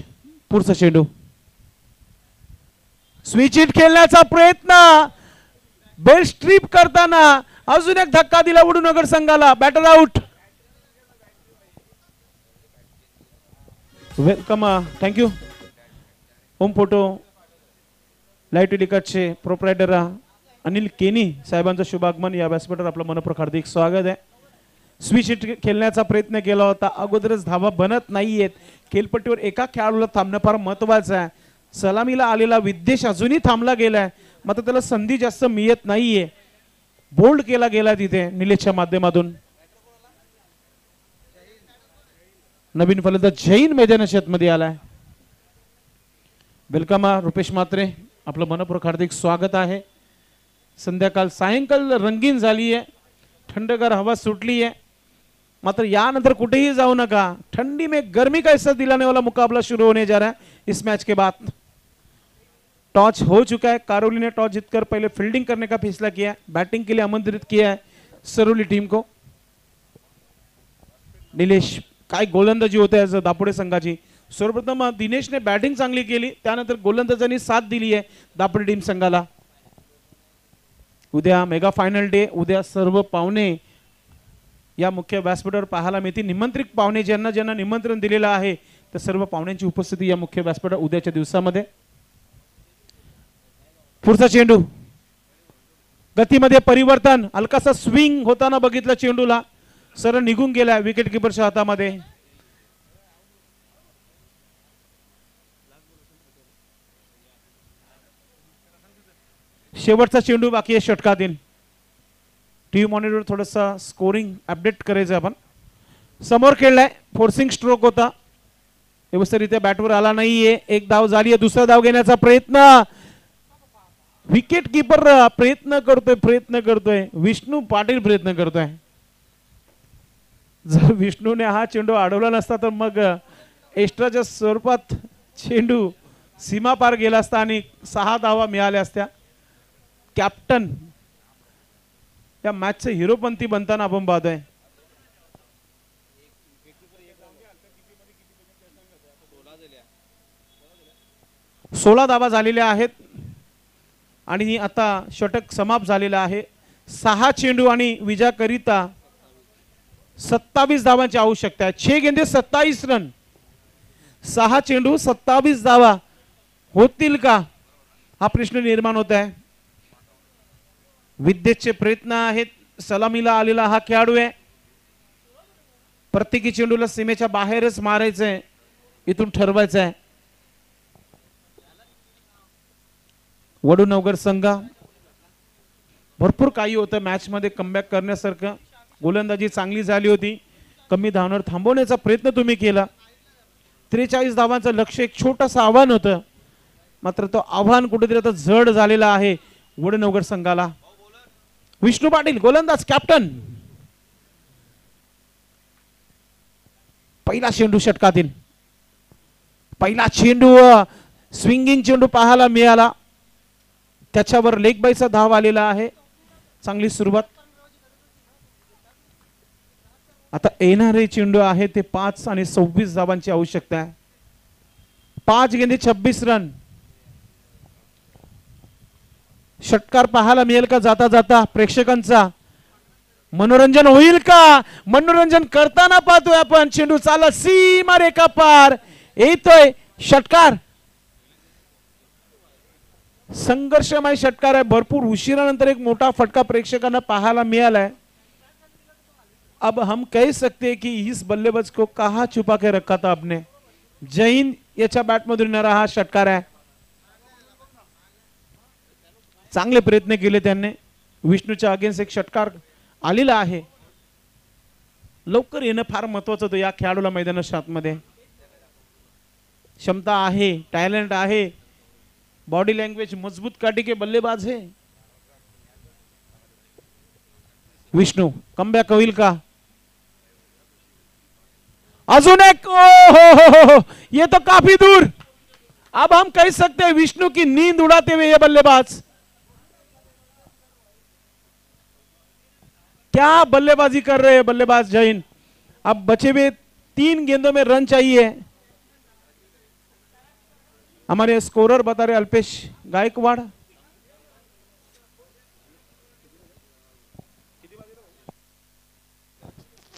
पुढचा चेंडू. स्विच हिट खेळण्याचा प्रयत्न. बेल स्ट्रीप करताना अजून एक धक्का दिला वडूनगर संघाला. Batter out. Welcome, thank you. Home photo live टेलिकास्टचे प्रोप्रायटर अनिल केनी साहेबांचं शुभागमन. या व्यासपीठावर आपलं मनपूर्वक हार्दिक स्वागत आहे. स्विच हिट खेळण्याचा प्रयत्न केला होता, अगोदरच धावा बनत नाहीयेत. खेळपट्टीवर एका खेळाडूला थांबणं फार महत्वाचं आहे. सलामीला आलेला विद्देश अजूनही थांबला गेलाय, मात्र त्याला संधी जास्त मिळत नाहीये. बोल्ड केला गेला तिथे निलेशच्या माध्यमातून. नवीन फलंदाज जैन मैदानाच्या मध्ये आलाय. वेलकम रुपेश म्हात्रे, आपलं मनपूर्वक हार्दिक स्वागत आहे. संध्याकाळ सायंकाळ रंगीन झाली आहे, थंडगार हवा सुटली आहे. मात्र यानंतर कुठेही जाऊ नका. ठंडी में गर्मी का हिस्सा दिलाने वाला मुकाबला शुरू होने जा रहा है इस मैच के बाद. टॉस हो चुका है. कारोली ने टॉस जीतकर पहले फील्डिंग करने का फैसला किया है. बैटिंग के लिए आमंत्रित किया है सरोली टीम को. निलेश काय गोलंदाजी होते आज दापोडे संघाची. सर्वप्रथम दिनेशने बॅटिंग चांगली केली, त्यानंतर गोलंदाजांनी साथ दिली आहे दापोडे टीम संघाला. उद्या मेगा फायनल डे. उद्या सर्व पाहुणे या मुख्य व्यासपीठावर पाहायला मिळतील. निमंत्रित पाहुणे ज्यांना ज्यांना निमंत्रण दिलेलं आहे त्या सर्व पाहुण्यांची उपस्थिती या मुख्य व्यासपीठावर उद्याच्या दिवसामध्ये. पुढचा चेंडू. गतीमध्ये परिवर्तन. हलकासा स्विंग होताना बघितलं चेंडूला. सरळ निघून गेला विकेट किपरच्या हातामध्ये. शेवटचा चेंडू बाकी आहे षटकातील. टीव्ही मॉनिटर थोडंसं स्कोरिंग अपडेट करायचं आपण. समोर खेळलाय, फोर्सिंग स्ट्रोक होता, व्यवस्थितरित्या बॅटवर आला नाहीये. एक धाव झाली आहे. दुसरा धाव घेण्याचा प्रयत्न. विकेट किपर प्रयत्न करतोय. विष्णू पाटील प्रयत्न करतोय. जर विष्णूने हा चेंडू अडवला नसता तर मग एक्स्ट्राच्या स्वरूपात चेंडू सीमा पार गेला असता आणि 6 धावा मिळाल्या असत्या. कॅप्टन या मॅचचे हिरोपंती बनताना आपण पाहतोय. सोळा धावा झालेल्या आहेत आणि आता षटक समाप्त झालेला आहे. 6 चेंडू आणि विजयाकरिता 27 धावांची आवश्यकता आहे. 6 गेंदे 27 रन. 6 चेंडू 27 धावा होतील का हा प्रश्न निर्माण होत आहे. विद्येचे प्रयत्न आहेत. सलामीला आलेला हा खेळाडू आहे. प्रत्येकी चेंडूला सीमेच्या बाहेरच मारायचंय, इथून ठरवायचं आहे. वडूनगर संघ भरपूर काही होतं मॅच मध्ये कमबॅक करण्यासारखं. गोलंदाजी चांगली झाली होती. कमी धावांवर थांबवण्याचा प्रयत्न तुम्ही केला. 43 धावांचं लक्ष्य एक छोटंसं आव्हान होतं, मात्र तो आव्हान कुठेतरी आता जड झालेला आहे वडूनगर संघाला. विष्णू पाटील गोलंदाज कॅप्टन. पहिला चेंडू षटकातील, पहिला चेंडू स्विंगिंग चेंडू पाहायला मिळाला. त्याच्यावर लेग बायचा धाव आलेला आहे. चांगली सुरुवात. आता येणारे चेंडू आहे ते 5 आणि 26 धावांची आवश्यकता आहे. 5 गेंदे 26 रन. षटकार पाहायला मिळेल का जाता जाता प्रेक्षकांचा? मनोरंजन होईल का? मनोरंजन करताना पाहतोय आपण. चेंडू चालला सीमा रेखा पार, येतोय षटकार. संघर्षमय षटकार आहे. भरपूर उशिरानंतर एक मोठा फटका प्रेक्षकांना पाहायला मिळालाय. अब हम कह सकते हैं कि इस बल्लेबाज को कहाँ छुपा के रखा था आपने. जय हिंद याच्या बॅटमधून येणारा हा षटकार आहे. चांगले प्रयत्न केले त्यांनी. विष्णूच्या अगेन्स्ट एक षटकार आलेला आहे. लवकर येणं फार महत्वाचं होतं या खेळाडूला मैदानाच्या आतमध्ये. क्षमता आहे, टॅलेंट आहे, बॉडी लँग्वेज मजबूत काठी के बल्लेबाज है. विष्णू कमबॅक होईल का? अजून एक. हो, ये तो काफी दूर. अब हम कह सकते हैं विष्णु की नींद उड़ाते हुए ये बल्लेबाज. क्या बल्लेबाजी कर रहे हैं बल्लेबाज जैन. अब बचे हुए 3 गेंदों में रन चाहिए. हमारे स्कोरर बता रहे अल्पेश गायकवाड़.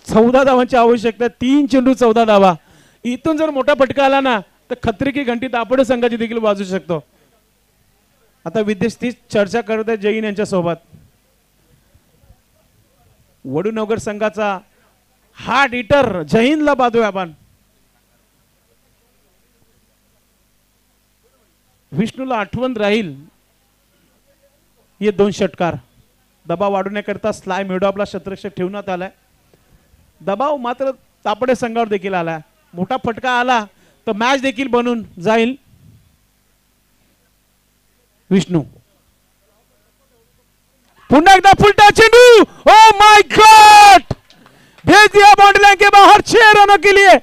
चौदा धावांची आवश्यकता. 3 चेंडू 14 धावा. इथून जर मोठा फटका आला ना तर खत्री की घंटी दापोडे संघाची देखील वाजू शकतो. आता विदेश तीच चर्चा करत आहे जैन यांच्या सोबत. वडूनगर संघाचा हार्ड हिटर जैनला पाहतोय आपण. विष्णूला आठवण राहील हे 2 षटकार. दबाव वाढवण्याकरता स्लाय मेडो आपला क्षेत्ररक्षक ठेवण्यात आलाय. दबाव मात्र तापडे संघावर देखील आला. मोठा फटका आला तर मॅच देखील बनून जाईल. विष्णू पुन्हा एकदा फुलटा चेंडू. ओ माय गॉड, भेज दिया बाउंड्री लाइन के बाहर 6 रनों के लिए.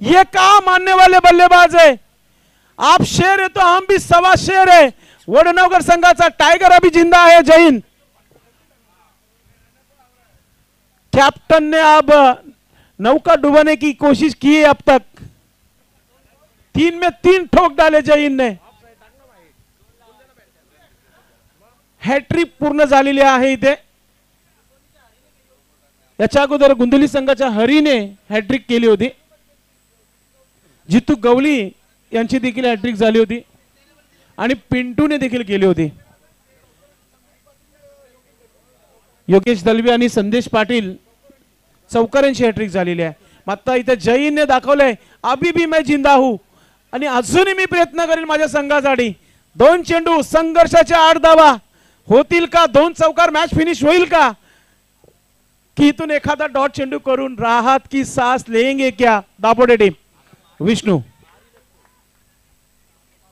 ये कहा मानने वाले बल्लेबाज है. आप शेर है तो हम भी सवा शेर है. वडनगर संघाचा टाइगर अभी जिंदा है जैन. कैप्टन ने अब नौका डुबाने की कोशिश की है. अब तक 3 में 3 ठोक डाले जैन ने. हॅट्रिक पूर्ण झालेली आहे इथे. याच्या अगोदर गुंदली संघाच्या हरीने हॅट्रिक केली होती. जितू गवली यांची देखील हॅट्रिक झाली होती आणि पिंटूने देखील केली होती. योगेश दलवी आणि संदेश पाटील चौकारांची हॅट्रिक झालेली आहे. मात्र इथे जैनने दाखवलंय अभी भी मैं जिंदा हूं आणि अजूनही मी प्रयत्न करेन माझ्या संघासाठी. 2 चेंडू संघर्षाच्या 8 धावा होतील का? 2 चौकार मॅच फिनिश होईल का? की इथून एखादा डॉट चेंडू करून राहत की सांस लेंगे क्या दापोडे टीम. विष्णू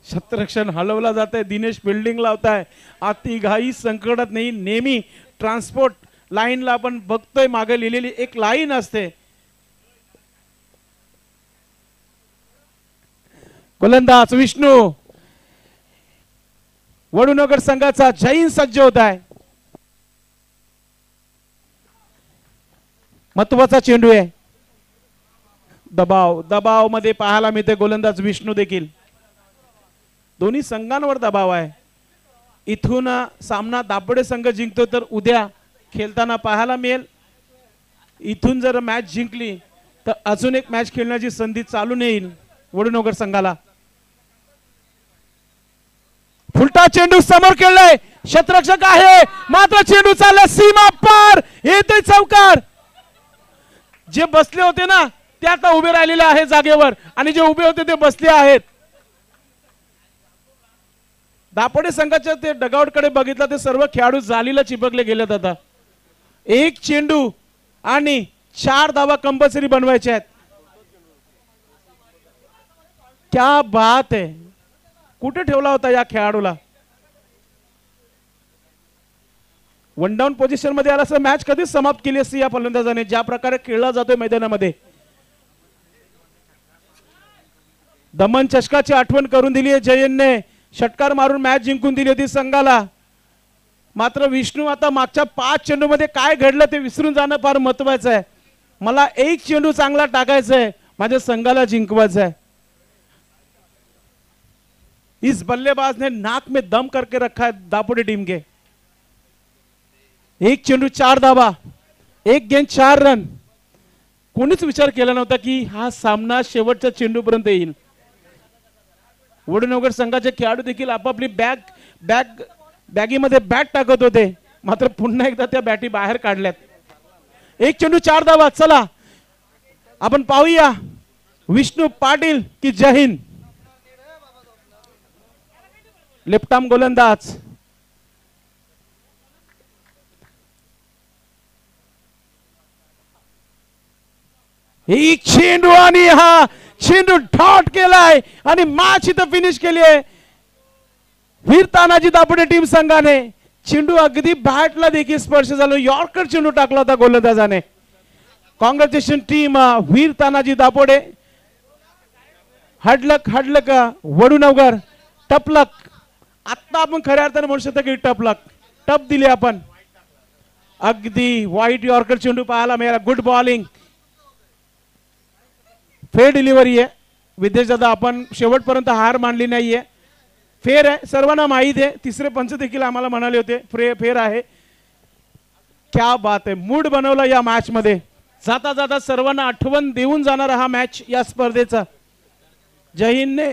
क्षेत्ररक्षण हलवला जात आहे. दिनेश फिल्डिंग लावताय. अति घाई संकटात नाही. नेहमी ट्रान्सपोर्ट लाईनला आपण बघतोय मागे लिहिलेली एक लाईन असते. गोलंदाज विष्णू. वडूनगर संघाचा जैन सज्ज होत आहे. महत्वाचा चेंडू आहे. दबाव मध्ये पाहायला मिळते गोलंदाज विष्णू देखील. दोन्ही संघांवर दबाव आहे. इथून सामना दापोडे संघ जिंकतो तर उद्या खेळताना पाहायला मिळेल. इथून जर मॅच जिंकली तर अजून एक मॅच खेळण्याची संधी चालून येईल वडूनगर संघाला. फुलटा चेंडू समोर खेळलाय. क्षेत्ररक्षक आहे मात्र चेंडू चालला सीमा पार. येतोय चौकार. जे बसले होते ना ते आता उभे राहिलेले आहे जागेवर आणि जे उभे होते ते बसले आहेत. दापोडे संघाच्या ते डगआउट कडे बघितलं ते सर्व खेळाडू जालीला चिपकले गेलेत. आता 1 चेंडू आणि 4 धावा कंपल्सरी बनवायचे आहेत. क्या बात आहे. कुठे ठेवला होता या खेळाडूला. वन डाऊन पोझिशन मध्ये आला असं मॅच कधीच समाप्त केली असती या फलंदाजाने, ज्या प्रकारे खेळला जातोय मैदानामध्ये. दमन चषकाची आठवण करून दिली आहे जयनने, षटकार मारून मॅच जिंकून दिली होती संघाला. मात्र विष्णू आता मागच्या 5 चेंडूमध्ये काय घडलं ते विसरून जाणं फार महत्वाचं आहे. मला एक चेंडू चांगला टाकायचा आहे, माझ्या संघाला जिंकवायचं आहे. इस बल्लेबाज ने नाक में दम करके रखा है दापोडे टीम के. एक चेंडू 4 धावा, एक गेंद 4 रन. कोणीच विचार केला नव्हता की हा सामना शेवटच्या चेंडूपर्यंत येईल. वडनगर संघाचे खेळाडू देखील आपापली बॅगीमध्ये बॅट टाकत होते, मात्र पुन्हा एकदा त्या बॅटी बाहेर काढल्यात. एक चेंडू 4 धावा. चला आपण पाहूया विष्णू पाटील की जय हिंद. लेफ्ट आर्म गोलंदाज. एक चेंडू आणि हा चेंडू डॉट केलाय आणि मॅच इथं फिनिश केली आहे वीर तानाजी दापोडे टीम संघाने. चेंडू अगदी बॅटला देखील स्पर्श झाला, यॉर्कर चेंडू टाकला होता गोलंदाजाने. कॉंग्रॅच्युलेशन टीम वीर तानाजी दापोडे. हडलक हडलक वडूनगर, टपलक. आता आपण खऱ्या अर्थाने म्हणू शकतो की टपलक, टप दिली आपण. अगदी वाईट यॉर्कर चेंडू पाहायला मिळाला. गुड बॉलिंग, फेर डिलिव्हरी आहे. विदेश दादा आपण शेवटपर्यंत हार मानली नाहीये, फेर आहे, सर्वांना माहित आहे. तिसरे पंच देखील आम्हाला म्हणाले होते फेर आहे. क्या बात आहे, मूड बनवला या मॅच मध्ये. जाता जाता सर्वांना आठवण देऊन जाणारा हा मॅच या स्पर्धेचा. जय हिंदने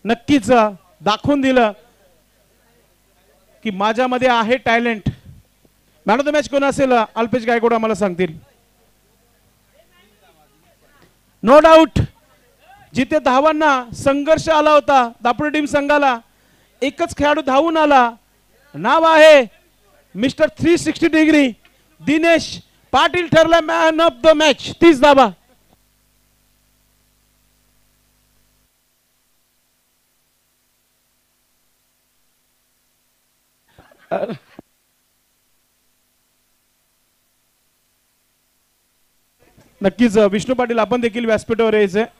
नक्कीच दाखवून दिलं की माझ्यामध्ये आहे talent. Man of the match कोण असेल अल्पेश गायकवाड आम्हाला सांगतील. नो डाऊट जिथे धावांना संघर्ष आला होता दापोडे टीम संघाला, एकच खेळाडू धावून आला. नाव आहे मिस्टर 360 डिग्री दिनेश पाटील, ठरला मॅन ऑफ द मॅच. 30 धावा. नक्कीच विष्णू पाटील आपण देखील व्यासपीठावर यायचंय.